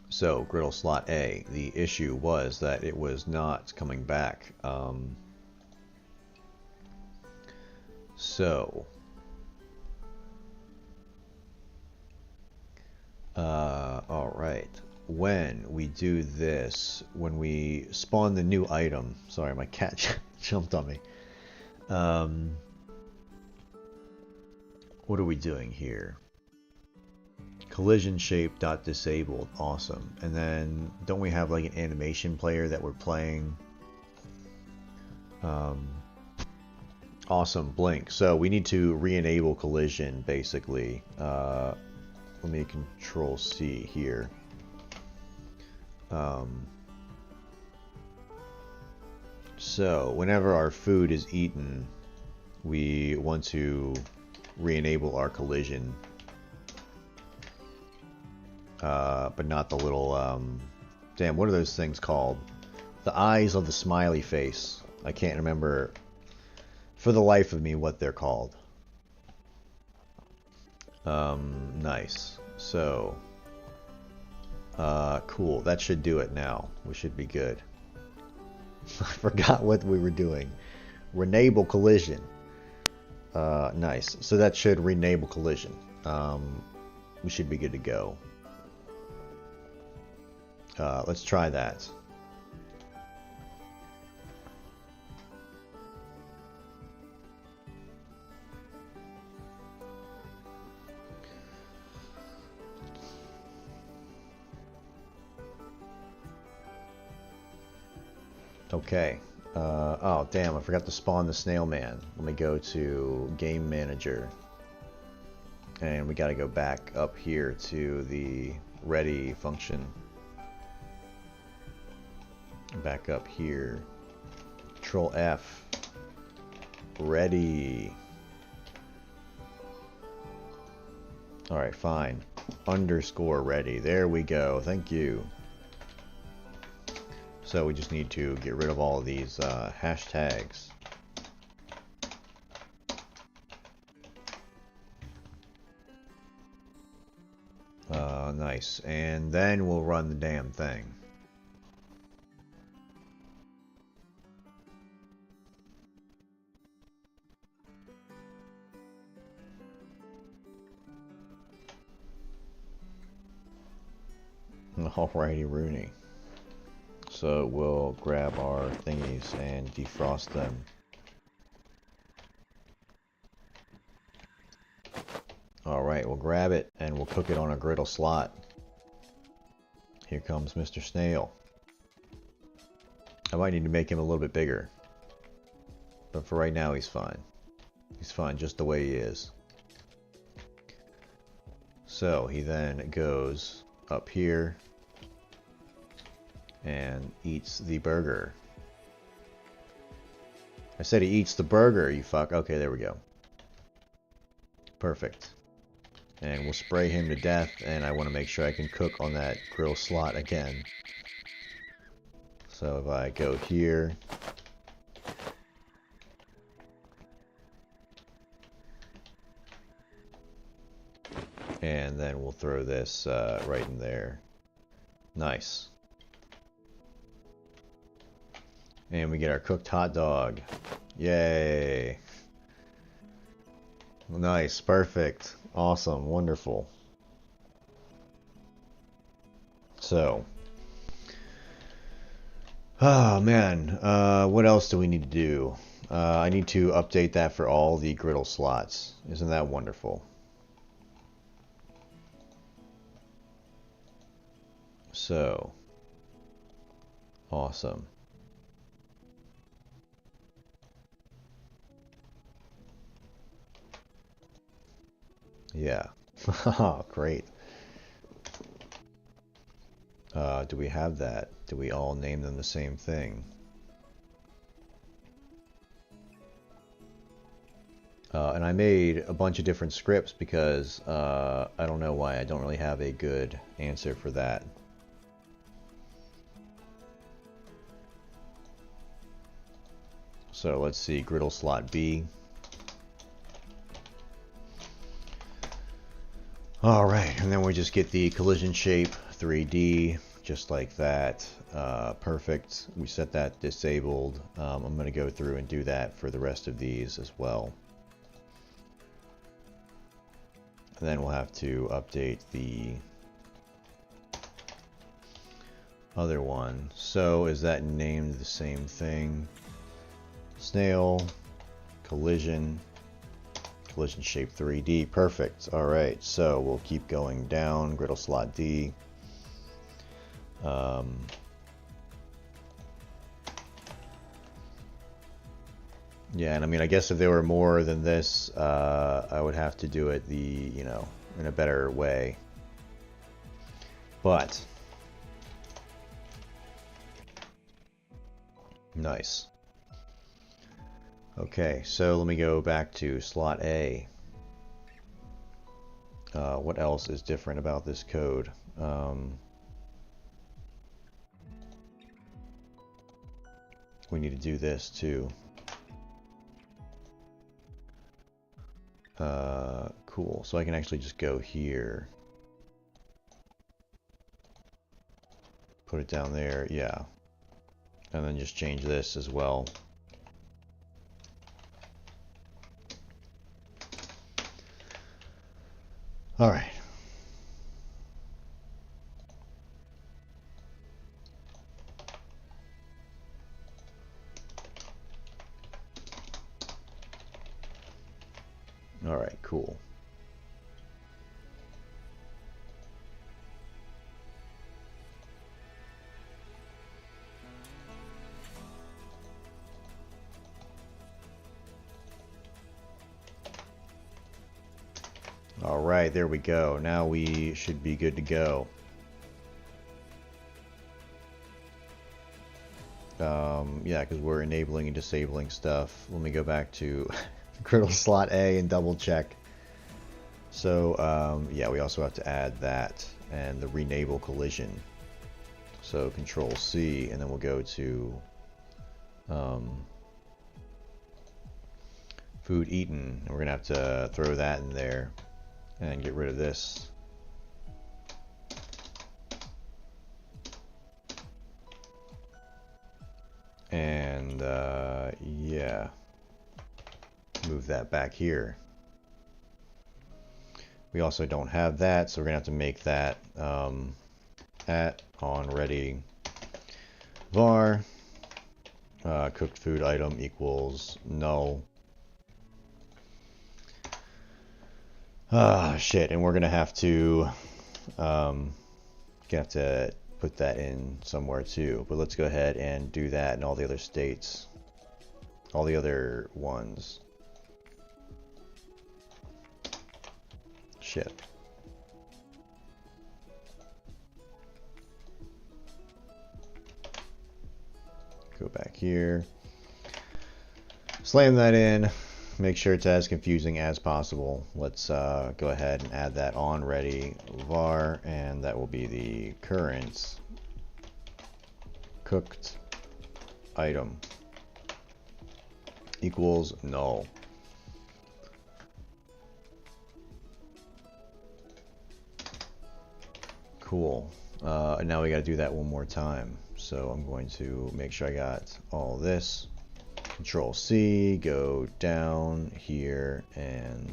So, griddle slot A. The issue was that it was not coming back. Alright. When we do this, when we spawn the new item, sorry, my cat jumped on me. What are we doing here? Collision shape dot disabled, awesome. And then don't we have like an animation player that we're playing? Awesome, blink. So we need to re-enable collision basically. Let me control C here. So whenever our food is eaten, we want to re-enable our collision, but not the little damn, what are those things called? The eyes of the smiley face. I can't remember for the life of me what they're called. Nice. So cool, that should do it now. We should be good. I forgot what we were doing. Renable collision. Nice. So that should renable collision. We should be good to go. Let's try that. Okay. Oh, damn, I forgot to spawn the snail man. Let me go to game manager. And we gotta go back up here to the ready function. Back up here. Control F. Ready. Alright, fine. Underscore ready. There we go. Thank you. So we just need to get rid of all of these hashtags. Nice. And then we'll run the damn thing. Alrighty, Rooney. So we'll grab our thingies and defrost them. Alright, we'll grab it and we'll cook it on a griddle slot. Here comes Mr. Snail. I might need to make him a little bit bigger. But for right now, he's fine. He's fine just the way he is. So he then goes up here and eats the burger. I said he eats the burger, you fuck. Okay, there we go. Perfect. And we'll spray him to death, and I want to make sure I can cook on that grill slot again. So if I go here, And then we'll throw this right in there. Nice. And we get our cooked hot dog. Yay. Nice, perfect, awesome, wonderful. So, oh man, what else do we need to do? I need to update that for all the griddle slots. Isn't that wonderful? So, awesome. Yeah. Great. Do we have that? Do we all name them the same thing? And I made a bunch of different scripts because I don't know why I don't really have a good answer for that. So let's see, griddle slot B. Alright, and then we just get the collision shape 3D, just like that. Perfect. We set that disabled. I'm going to go through and do that for the rest of these as well. And then we'll have to update the other one. So is that named the same thing? Snail, collision shape 3D. Perfect. Alright, so we'll keep going down. Griddle slot D. Yeah, and I mean, I guess if there were more than this, I would have to do it in a better way. But nice. Okay, so let me go back to slot A. What else is different about this code? We need to do this too. Cool. So I can actually just go here. Put it down there, yeah. And then just change this as well. All right. All right, cool. All right, there we go. Now we should be good to go. Yeah, because we're enabling and disabling stuff. Let me go back to griddle slot A and double check. So, yeah, we also have to add that and the renable collision. So Control C, and then we'll go to food eaten. And we're gonna have to throw that in there and get rid of this. And yeah, move that back here. We also don't have that, so we're gonna have to make that at on ready var cooked food item equals null. Ah, shit, and we're gonna have to put that in somewhere too. But let's go ahead and do that in all the other states, all the other ones. Shit. Go back here. Slam that in. Make sure it's as confusing as possible. Let's go ahead and add that on ready var, and that will be the current cooked item equals null. Cool. And now we got to do that one more time. So I'm going to make sure I got all this. Control C, go down here, and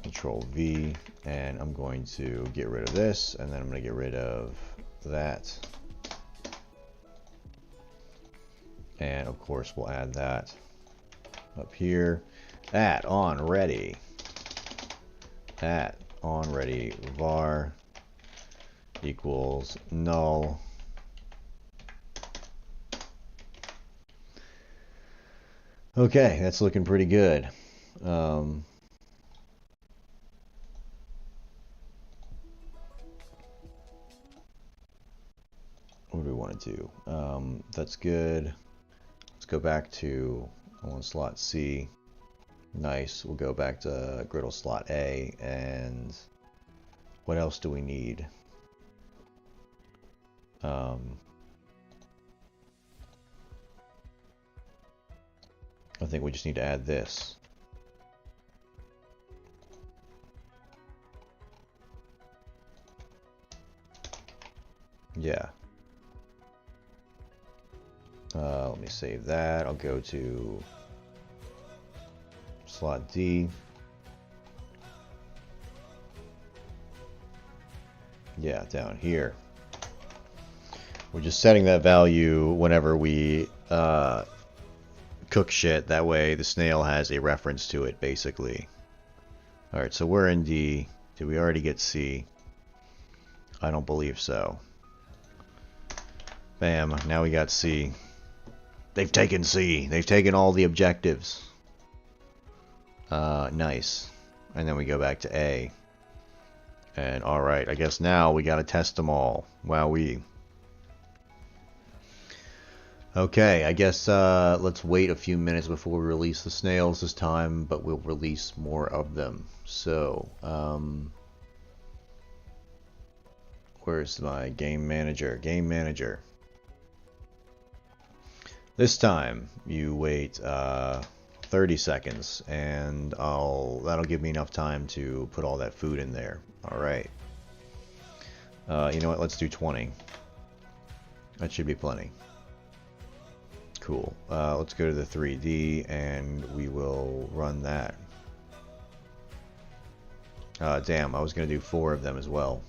Control V, and I'm going to get rid of this, and then I'm going to get rid of that. And of course we'll add that up here. At on ready. At on ready var equals null. Okay, that's looking pretty good. What do we want to do? That's good. Let's go back to on slot C. Nice. We'll go back to griddle slot A. And what else do we need? I think we just need to add this. Yeah. Let me save that. I'll go to slot D. Yeah, down here. We're just setting that value whenever we cook shit. That way the snail has a reference to it, basically. Alright, so we're in D. Did we already get C? I don't believe so. Bam, now we got C. They've taken C. They've taken all the objectives. Nice. And then we go back to A. And alright, I guess now we gotta test them all. Wowee. Okay, I guess let's wait a few minutes before we release the snails this time, but we'll release more of them. So, where's my game manager? Game manager. This time, you wait 30 seconds, and that'll give me enough time to put all that food in there. Alright. You know what, let's do 20. That should be plenty. Cool. Let's go to the 3D, and we will run that. Damn, I was going to do 4 of them as well.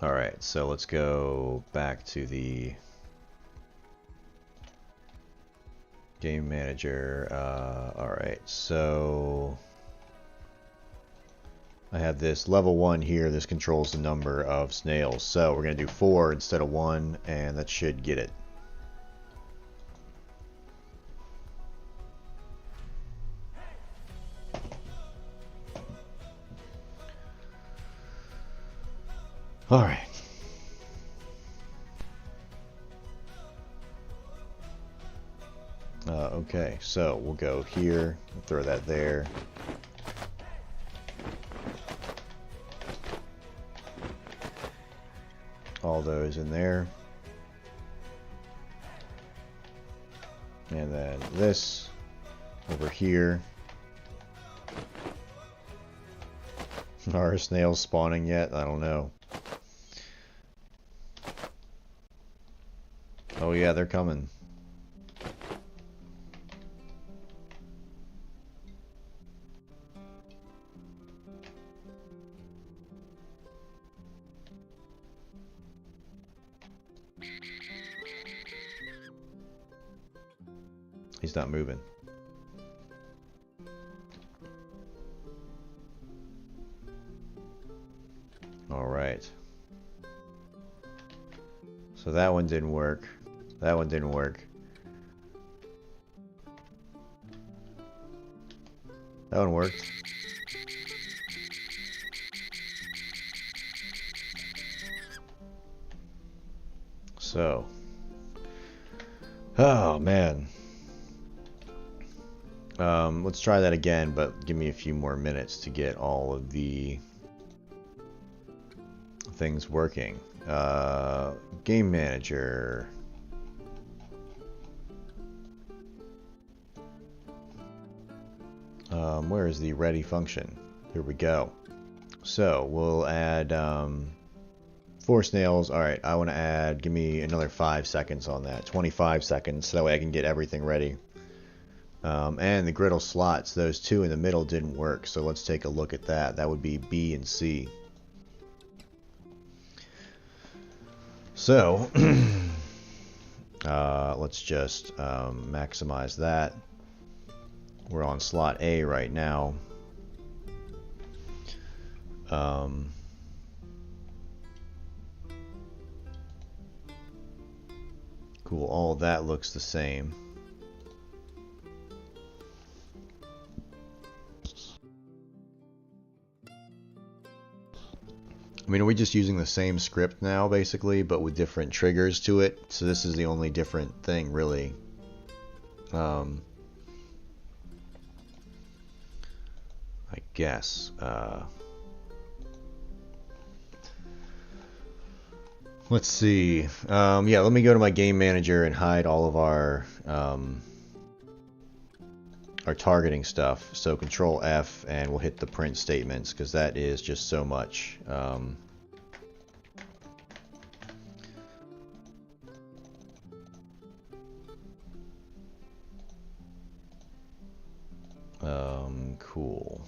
Alright, so let's go back to the game manager. Alright, so I have this level 1 here. This controls the number of snails. So we're going to do 4 instead of 1, and that should get it. All right. Okay, so we'll go here, throw that there. All those in there. And then this over here. Are snails spawning yet? I don't know. Oh yeah, they're coming. He's not moving. All right. So that one didn't work. That one didn't work. That one worked. So. Oh, man. Let's try that again, but give me a few more minutes to get all of the things working. Game manager. Where is the ready function? Here we go. So we'll add 4 snails. Alright, I want to add, give me another 5 seconds on that. 25 seconds, so that way I can get everything ready. And the griddle slots, those 2 in the middle didn't work, so let's take a look at that. That would be B and C. So, let's just maximize that. We're on slot A right now. Cool, all of that looks the same. I mean, are we just using the same script now, basically, but with different triggers to it? So this is the only different thing, really. I guess. Let's see. Yeah, let me go to my game manager and hide all of our targeting stuff. So Control F, and we'll hit the print statements, because that is just so much. Cool.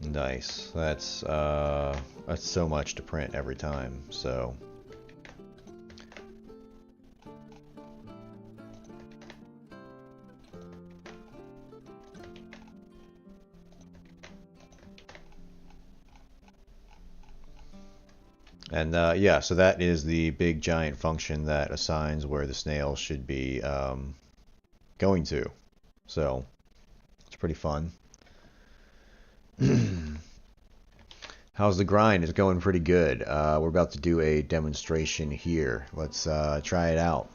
Nice. That's so much to print every time, so. And yeah, so that is the big giant function that assigns where the snail should be going to. So it's pretty fun. How's the grind? It's going pretty good. We're about to do a demonstration here. Let's try it out.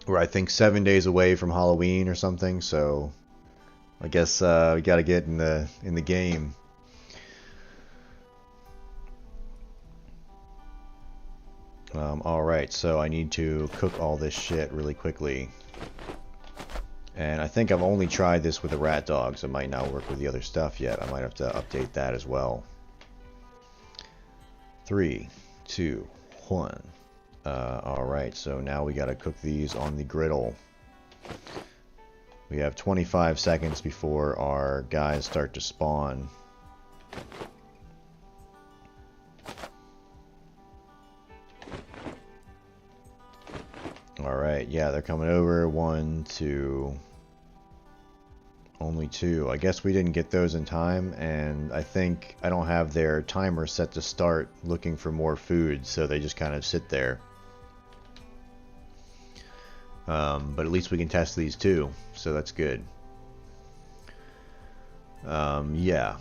We're, I think, 7 days away from Halloween or something, so I guess we gotta get in the game. Alright, so I need to cook all this shit really quickly. And I think I've only tried this with the rat dogs. It might not work with the other stuff yet. I might have to update that as well. 3, 2, 1. Alright, so now we gotta cook these on the griddle. We have 25 seconds before our guys start to spawn. Alright, yeah, they're coming over. 1, 2. Only 2. I guess we didn't get those in time, and I think I don't have their timer set to start looking for more food, so they just kind of sit there. But at least we can test these too, so that's good. Yeah.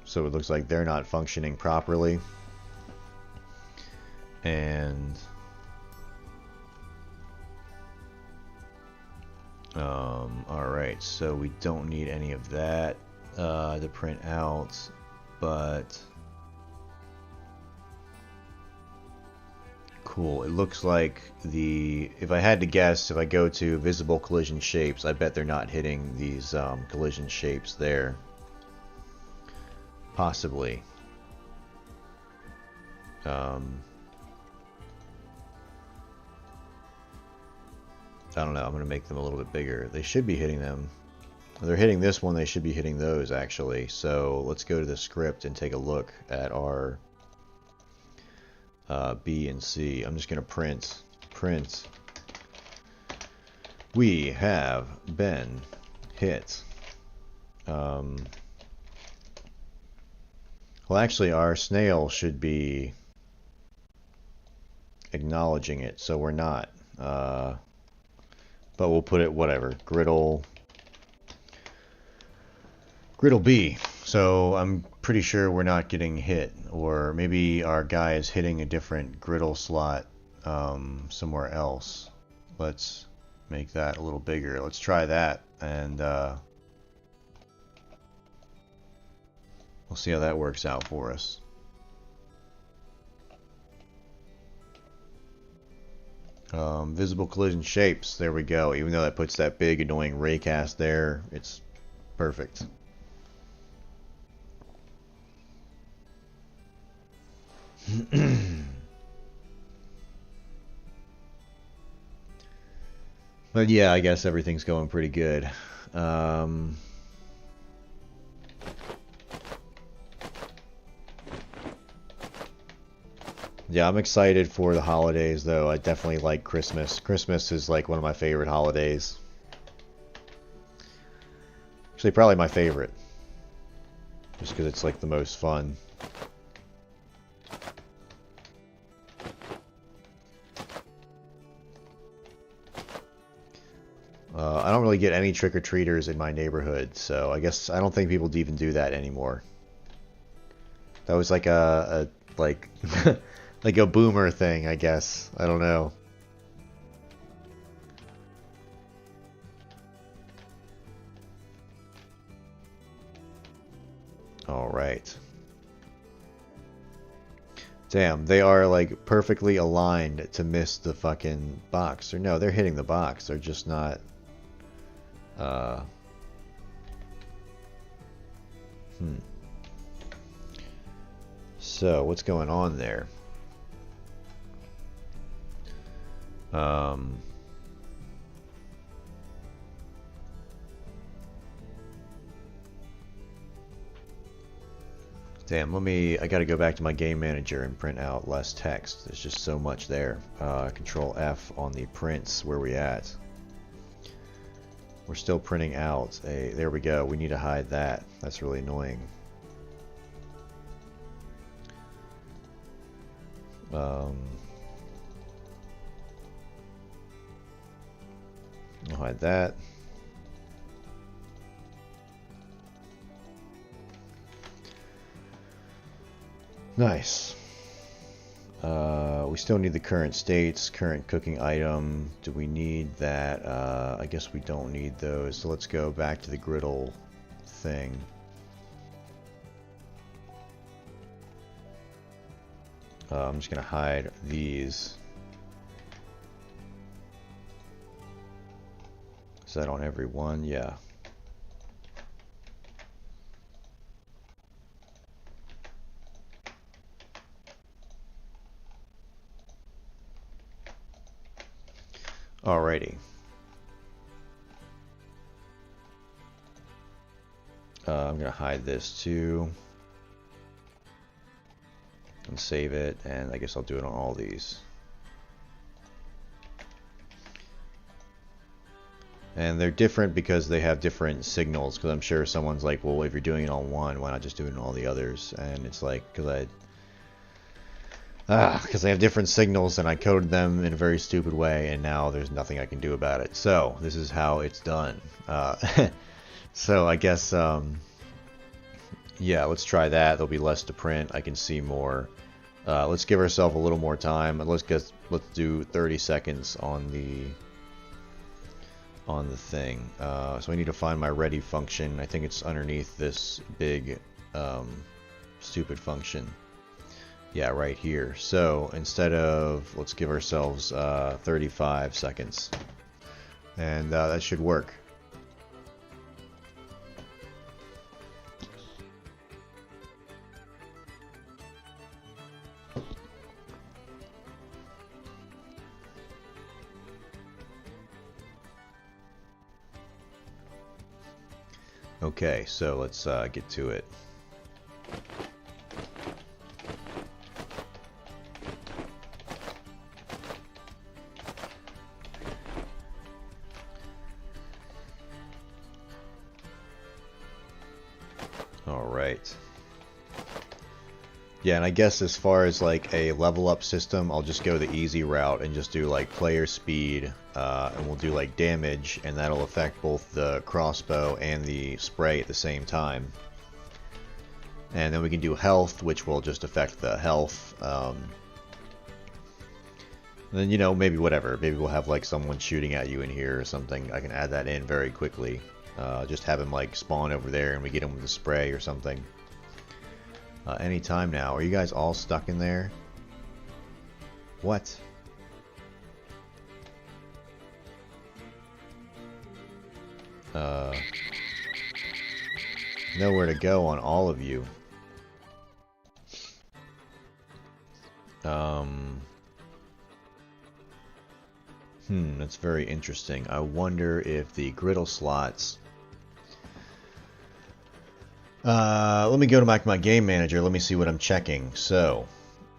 So it looks like they're not functioning properly. And alright, so we don't need any of that to print out, but cool. It looks like if I had to guess, if I go to visible collision shapes, I bet they're not hitting these collision shapes there. Possibly. I don't know, I'm going to make them a little bit bigger. They should be hitting them. If they're hitting this one, they should be hitting those, actually. So let's go to the script and take a look at our B and C. I'm just going to print. We have been hit. Well, actually, our snail should be acknowledging it, so we're not. But we'll put it, whatever, griddle B. So I'm pretty sure we're not getting hit, or maybe our guy is hitting a different griddle slot somewhere else. Let's make that a little bigger. Let's try that, and We'll see how that works out for us. Visible collision shapes. There we go. Even though that puts that big annoying raycast there, it's perfect. But yeah, I guess everything's going pretty good. Yeah, I'm excited for the holidays, though. I definitely like Christmas. Christmas is like one of my favorite holidays. Actually, probably my favorite. Just because it's like the most fun. I don't really get any trick-or-treaters in my neighborhood, so I guess I don't think people even do that anymore. That was like like like a boomer thing, I guess. I don't know. All right. Damn, they are like perfectly aligned to miss the fucking box. Or no, they're hitting the box. They're just not So, what's going on there? Damn, I gotta go back to my game manager and print out less text. There's just so much there. Control F on the prints. Where we at? We're still printing out a... There we go. We need to hide that. That's really annoying. I'll hide that. Nice. We still need the current states, current cooking item. Do we need that? I guess we don't need those. So let's go back to the griddle thing. I'm just going to hide these. Is that on every one? Yeah. Alrighty. I'm going to hide this too. And save it, and I guess I'll do it on all these. And they're different because they have different signals, because I'm sure someone's like, well, if you're doing it on one, why not just do it on all the others? And it's like, because they have different signals, and I coded them in a very stupid way, and now there's nothing I can do about it. So, this is how it's done. So, I guess, yeah, let's try that. There'll be less to print. I can see more. Let's give ourselves a little more time. Let's do 30 seconds on the thing. So I need to find my ready function. I think it's underneath this big stupid function. Yeah, right here. So instead of, let's give ourselves 35 seconds. And that should work. Okay, so let's get to it. All right. Yeah, and I guess as far as like a level up system, I'll just go the easy route and just do like player speed, and we'll do like damage, and that'll affect both the crossbow and the spray at the same time. And then we can do health, which will just affect the health. Then, you know, maybe whatever. Maybe we'll have like someone shooting at you in here or something. I can add that in very quickly. Just have him like spawn over there and we get him with the spray or something. Any time now. Are you guys all stuck in there? What? Nowhere to go on all of you. That's very interesting. I wonder if the griddle slots... let me go back to my game manager. Let me see what I'm checking. So,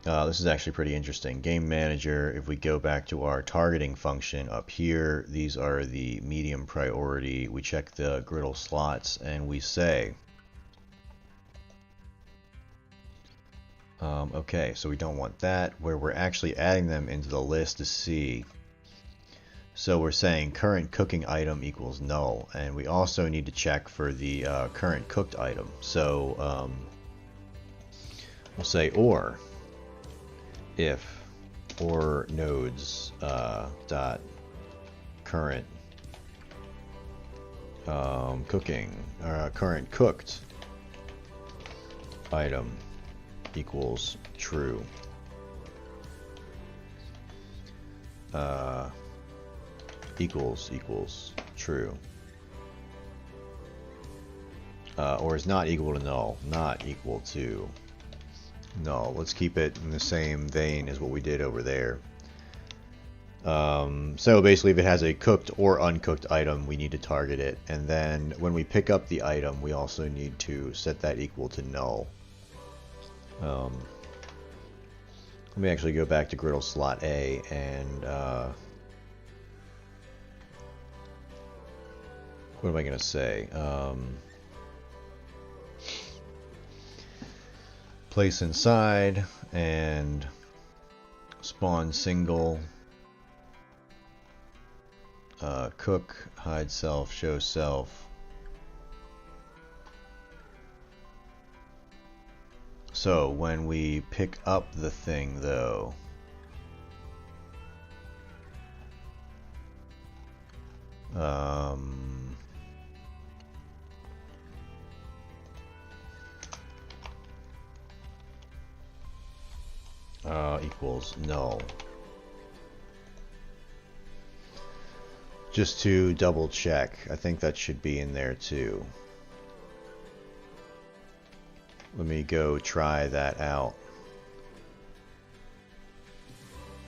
this is actually pretty interesting. Game manager, if we go back to our targeting function up here, these are the medium priority. We check the griddle slots and we say... okay, so we don't want that. Where we're actually adding them into the list to see... So we're saying current cooking item equals null, and we also need to check for the current cooked item. So we'll say or if or nodes dot current cooking current cooked item equals true. Equals true. Or is not equal to null. Not equal to null. Let's keep it in the same vein as what we did over there. So basically if it has a cooked or uncooked item, we need to target it. And then when we pick up the item, we also need to set that equal to null. Let me actually go back to griddle slot A and what am I going to say? Place inside and spawn single, cook, hide self, show self. So when we pick up the thing though, equals null. Just to double check, I think that should be in there too. Let me go try that out.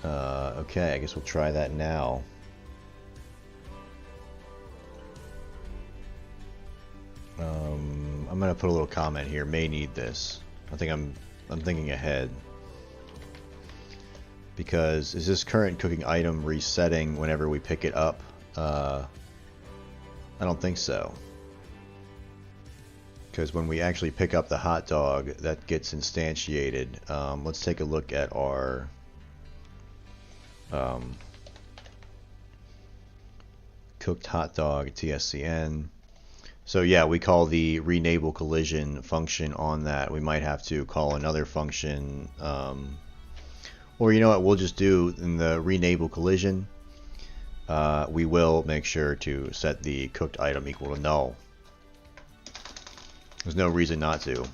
Okay, I guess we'll try that now. I'm gonna put a little comment here. May need this. I think I'm thinking ahead. Because is this current cooking item resetting whenever we pick it up? I don't think so. Because when we actually pick up the hot dog, that gets instantiated. Let's take a look at our cooked hot dog TSCN. So yeah, we call the renable collision function on that. We might have to call another function, or you know what, we'll just do in the renable collision, we will make sure to set the cooked item equal to null. There's no reason not to.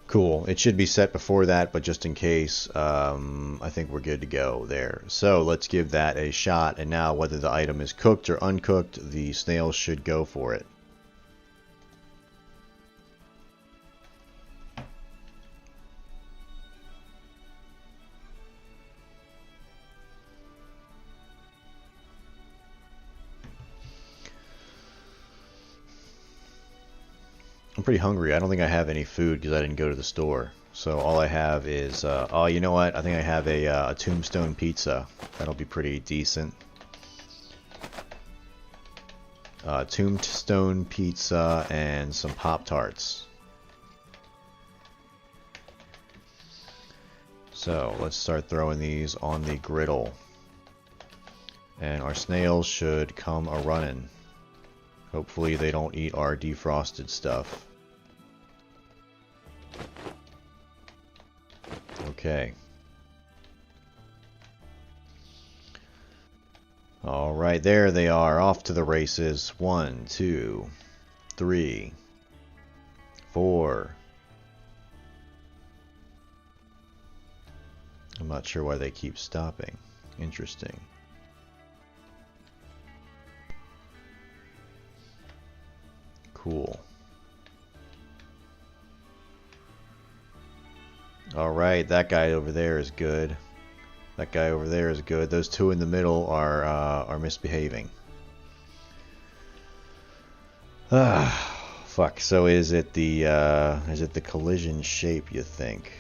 Cool. It should be set before that, but just in case, I think we're good to go there. So let's give that a shot, and now whether the item is cooked or uncooked, the snail should go for it. I'm pretty hungry. I don't think I have any food because I didn't go to the store. So all I have is, oh, you know what? I think I have a tombstone pizza. That'll be pretty decent. Tombstone pizza and some Pop-Tarts. So let's start throwing these on the griddle. And our snails should come a-running. Hopefully they don't eat our defrosted stuff. Okay. Alright, there they are, off to the races. 1, 2, 3, 4. I'm not sure why they keep stopping. Interesting. Cool. Alright, that guy over there is good. That guy over there is good. Those two in the middle are misbehaving. Fuck. So is it the collision shape, you think?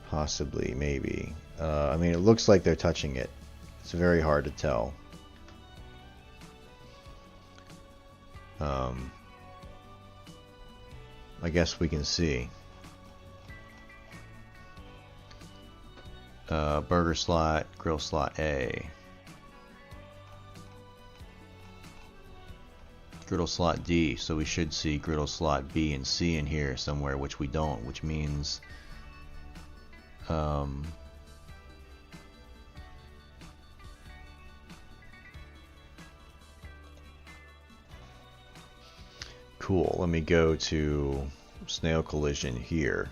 Possibly, maybe. I mean, it looks like they're touching it. It's very hard to tell. I guess we can see. Burger slot, grill slot A. Griddle slot D, so we should see griddle slot B and C in here somewhere, which we don't, which means cool. Let me go to snail collision here.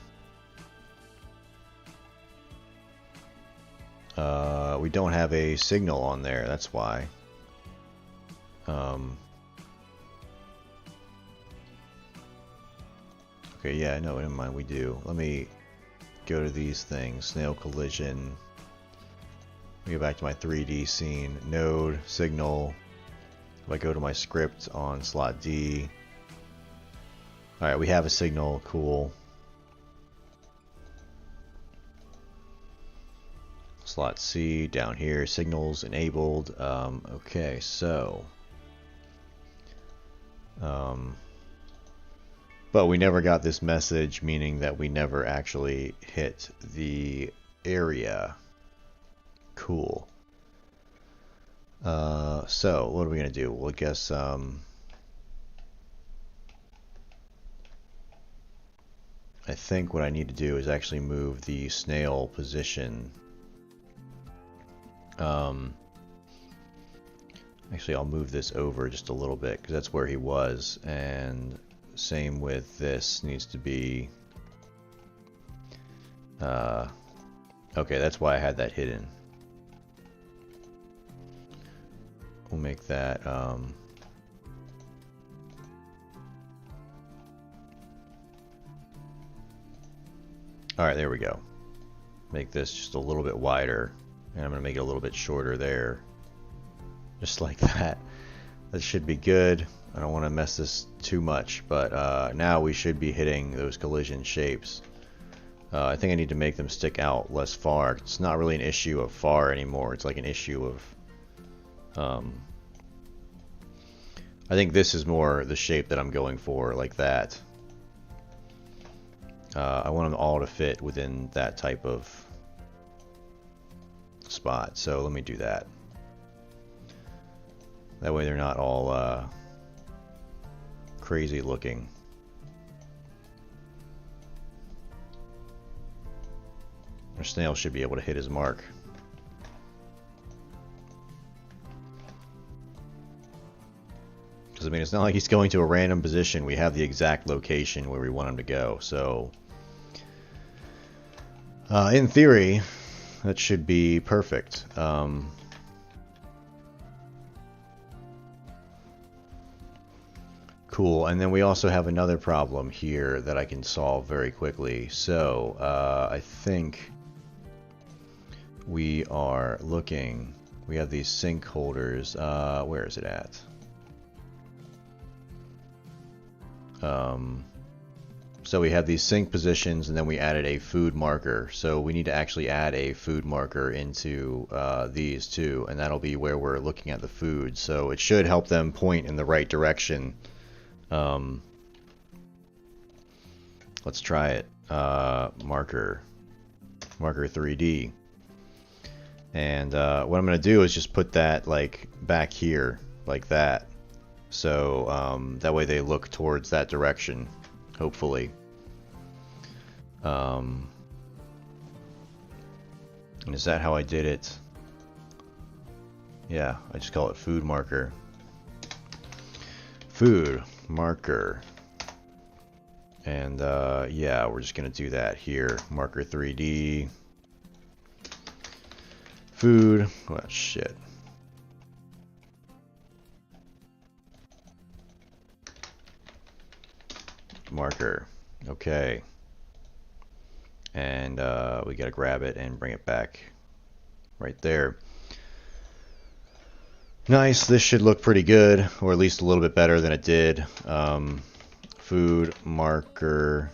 We don't have a signal on there, that's why. Okay, yeah, no, never mind, we do. Let me go to these things. Snail collision. Let me go back to my 3D scene. Node, signal. If I go to my script on slot D. Alright, we have a signal, cool. Slot C down here, signals enabled. Okay, so but we never got this message, meaning that we never actually hit the area. Cool. So what are we gonna do? Well, I guess I think what I need to do is actually move the snail position. Actually, I'll move this over just a little bit because that's where he was, and same with this needs to be. Okay, that's why I had that hidden. We'll make that. All right, there we go. Make this just a little bit wider. And I'm going to make it a little bit shorter there. Just like that. That should be good. I don't want to mess this too much, but now we should be hitting those collision shapes. I think I need to make them stick out less far. It's not really an issue of far anymore. It's like an issue of... I think this is more the shape that I'm going for, like that. I want them all to fit within that type of spot, so let me do that. That way they're not all crazy looking. Our snail should be able to hit his mark. Because I mean, it's not like he's going to a random position. We have the exact location where we want him to go, so in theory that should be perfect. Cool, and then we also have another problem here that I can solve very quickly. So I think we are looking, we have these sink holders. Where is it at? So we have these sink positions, and then we added a food marker. So we need to actually add a food marker into these two, and that'll be where we're looking at the food. So it should help them point in the right direction. Let's try it. Marker 3D. And what I'm going to do is just put that like back here, like that. So that way they look towards that direction, hopefully. And is that how I did it? Yeah, I just call it food marker. Food marker. And yeah, we're just going to do that here. Marker 3D. Food. Oh, shit. Marker. Okay. And we got to grab it and bring it back right there. Nice. This should look pretty good, or at least a little bit better than it did. Food marker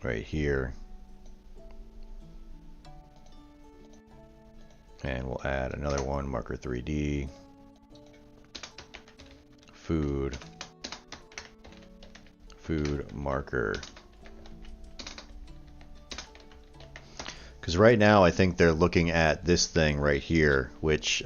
right here. And we'll add another one, marker 3D. Food marker. Because right now I think they're looking at this thing right here, which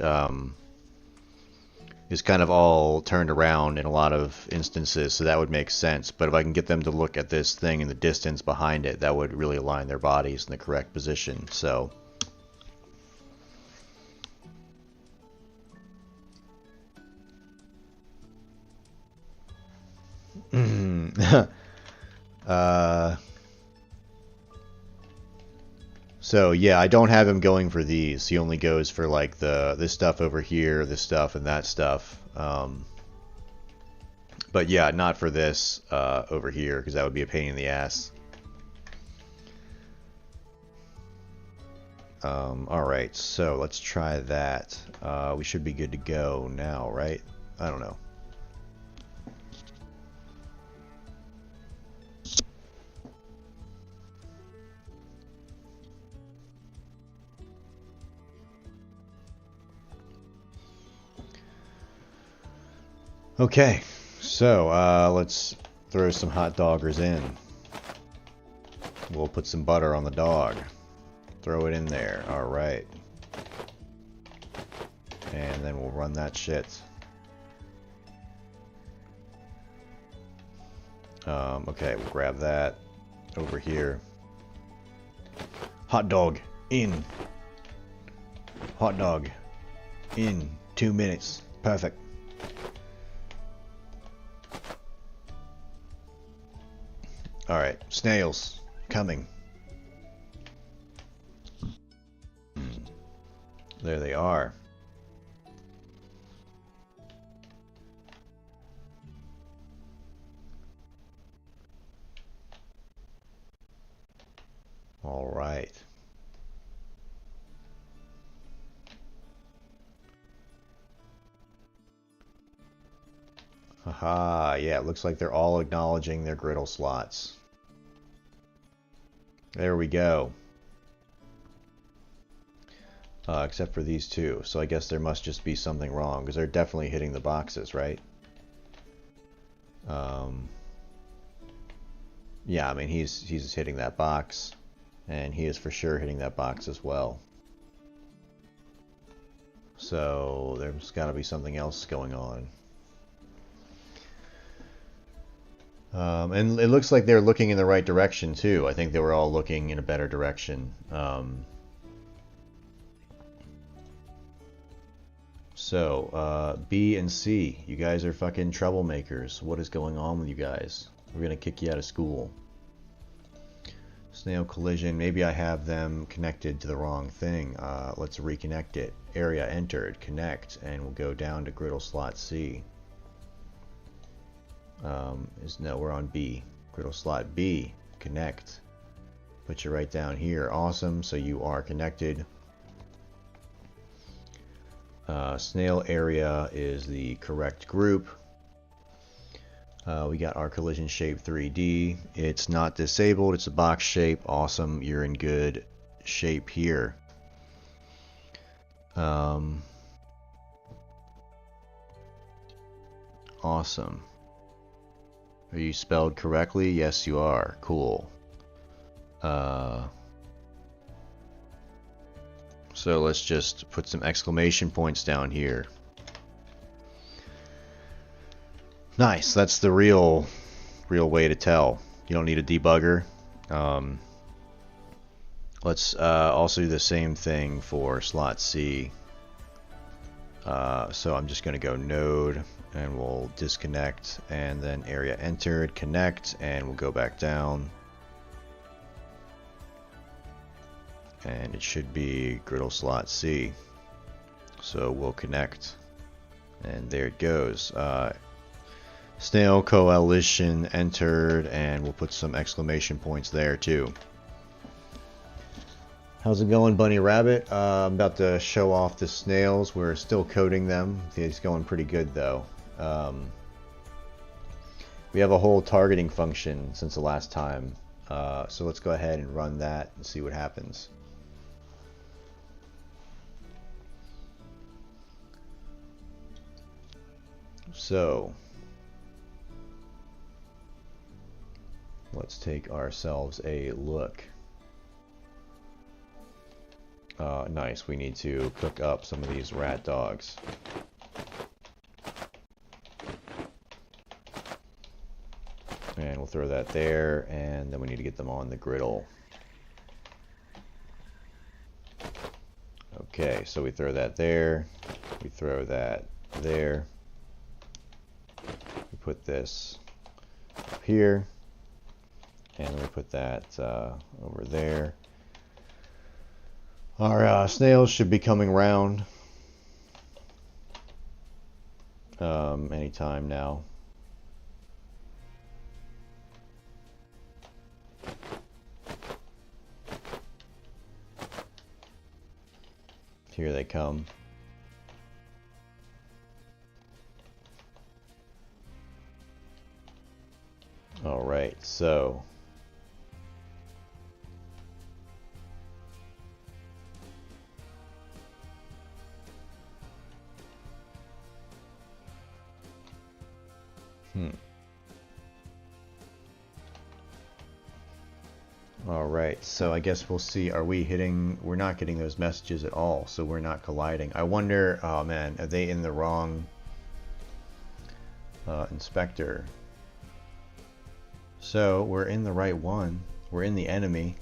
is kind of all turned around in a lot of instances, so that would make sense. But if I can get them to look at this thing in the distance behind it, that would really align their bodies in the correct position. So so yeah, I don't have him going for these. He only goes for like this stuff over here, this stuff, and that stuff. But yeah, not for this over here, because that would be a pain in the ass. Alright, so let's try that. We should be good to go now, right? I don't know. Okay, so let's throw some hot doggers in. We'll put some butter on the dog. Throw it in there. Alright. And then we'll run that shit. Okay, we'll grab that over here. Hot dog in. Hot dog in 2 minutes. Perfect. Alright, snails coming. There they are. All right. Haha, yeah, it looks like they're all acknowledging their griddle slots. There we go. Except for these two. So I guess there must just be something wrong, because they're definitely hitting the boxes, right? Yeah, I mean, he's hitting that box, and he is for sure hitting that box as well. So there's got to be something else going on. And it looks like they're looking in the right direction too. I think they were all looking in a better direction. So B and C, you guys are fucking troublemakers. What is going on with you guys? We're gonna kick you out of school. Snail collision. Maybe I have them connected to the wrong thing. Let's reconnect it. Area entered. Connect, and we'll go down to griddle slot C. No, we're on B. Griddle slot B. Connect. Put you right down here. Awesome. So you are connected. Snail area is the correct group. We got our collision shape 3D. It's not disabled. It's a box shape. Awesome. You're in good shape here. Awesome. Are you spelled correctly? Yes, you are. Cool. So let's just put some exclamation points down here. Nice. That's the real way to tell. You don't need a debugger. Let's also do the same thing for slot C. So I'm just going to go node And we'll disconnect and then area entered, connect, and we'll go back down. And it should be griddle slot C. So we'll connect. And there it goes. Snail coalition entered, and we'll put some exclamation points there too. How's it going, Bunny Rabbit? I'm about to show off the snails. We're still coding them. It's going pretty good though. We have a whole targeting function since the last time. So let's go ahead and run that and see what happens. So let's take ourselves a look. Nice, we need to cook up some of these rat dogs. And we'll throw that there, and then we need to get them on the griddle. Okay, so we throw that there, we throw that there, we put this up here, and we put that over there. Our snails should be coming round anytime now. Here they come. All right, so Alright, so I guess we'll see. Are we hitting... We're not getting those messages at all, so we're not colliding. I wonder... Oh man, are they in the wrong inspector? So, we're in the right one. We're in the enemy.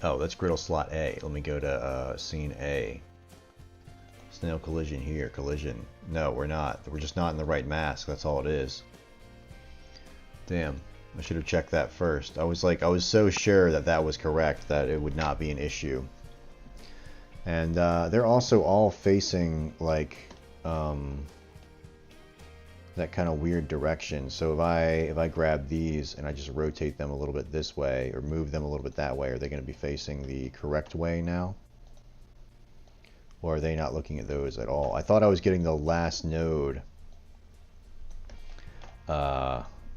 Oh, that's griddle slot A. Let me go to scene A. Snail collision here. Collision. No, we're not. We're just not in the right mask. That's all it is. Damn, I should have checked that first. I was so sure that that was correct that it would not be an issue. And they're also all facing like that kind of weird direction. So if I grab these and I just rotate them a little bit this way or move them a little bit that way, are they going to be facing the correct way now? Or are they not looking at those at all? I thought I was getting the last node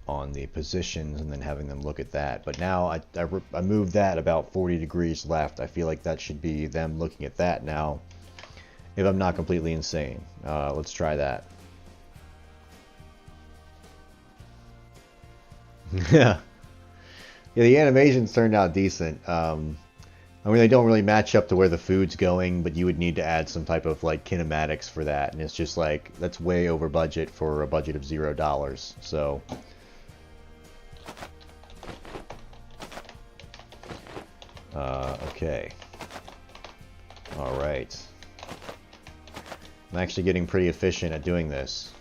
on the positions and then having them look at that, but now I moved that about 40 degrees left. I feel like that should be them looking at that now, if I'm not completely insane. Let's try that. Yeah, the animations turned out decent. I mean, they don't really match up to where the food's going, but you would need to add some type of like kinematics for that, and it's just like that's way over budget for a budget of $0. So okay. All right. I'm actually getting pretty efficient at doing this.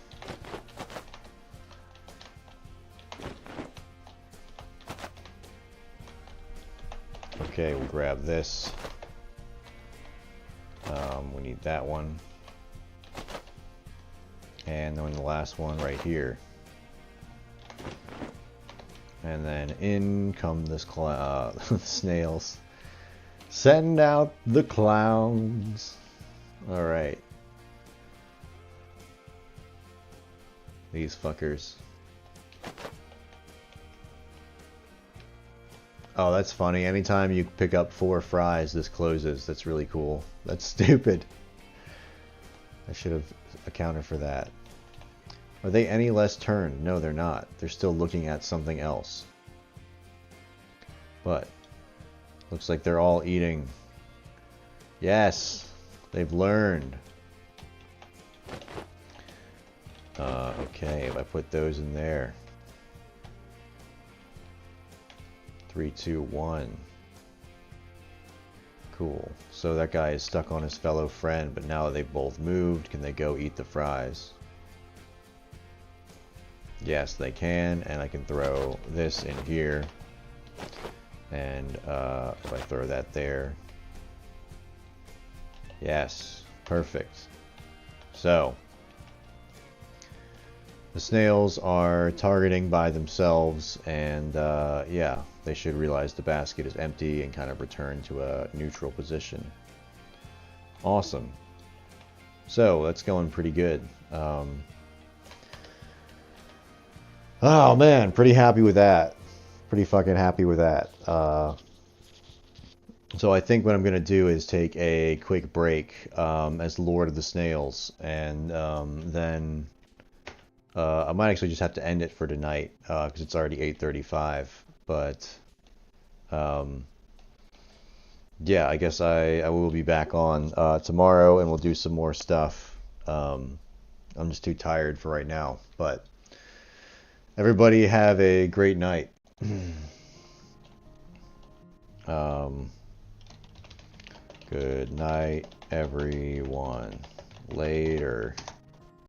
Okay, we'll grab this. We need that one. And then the last one right here. And then in come this snails. Send out the clowns. Alright. These fuckers. Oh, that's funny. Anytime you pick up 4 fries, this closes. That's really cool. That's stupid. I should have accounted for that. Are they any less turned? No, they're not. They're still looking at something else. But looks like they're all eating. Yes, they've learned. Okay, if I put those in there. 3, 2, 1. Cool. So that guy is stuck on his fellow friend, but now they've both moved, can they go eat the fries? Yes, they can, and I can throw this in here. And if I throw that there. Yes, perfect. So, the snails are targeting by themselves, and yeah, they should realize the basket is empty and kind of return to a neutral position. Awesome. So, that's going pretty good. Oh man, pretty happy with that. Pretty fucking happy with that. So I think what I'm going to do is take a quick break as Lord of the Snails, and then I might actually just have to end it for tonight because it's already 8:35. But yeah, I guess I will be back on tomorrow, and we'll do some more stuff. I'm just too tired for right now, but everybody have a great night. Good night, everyone. Later.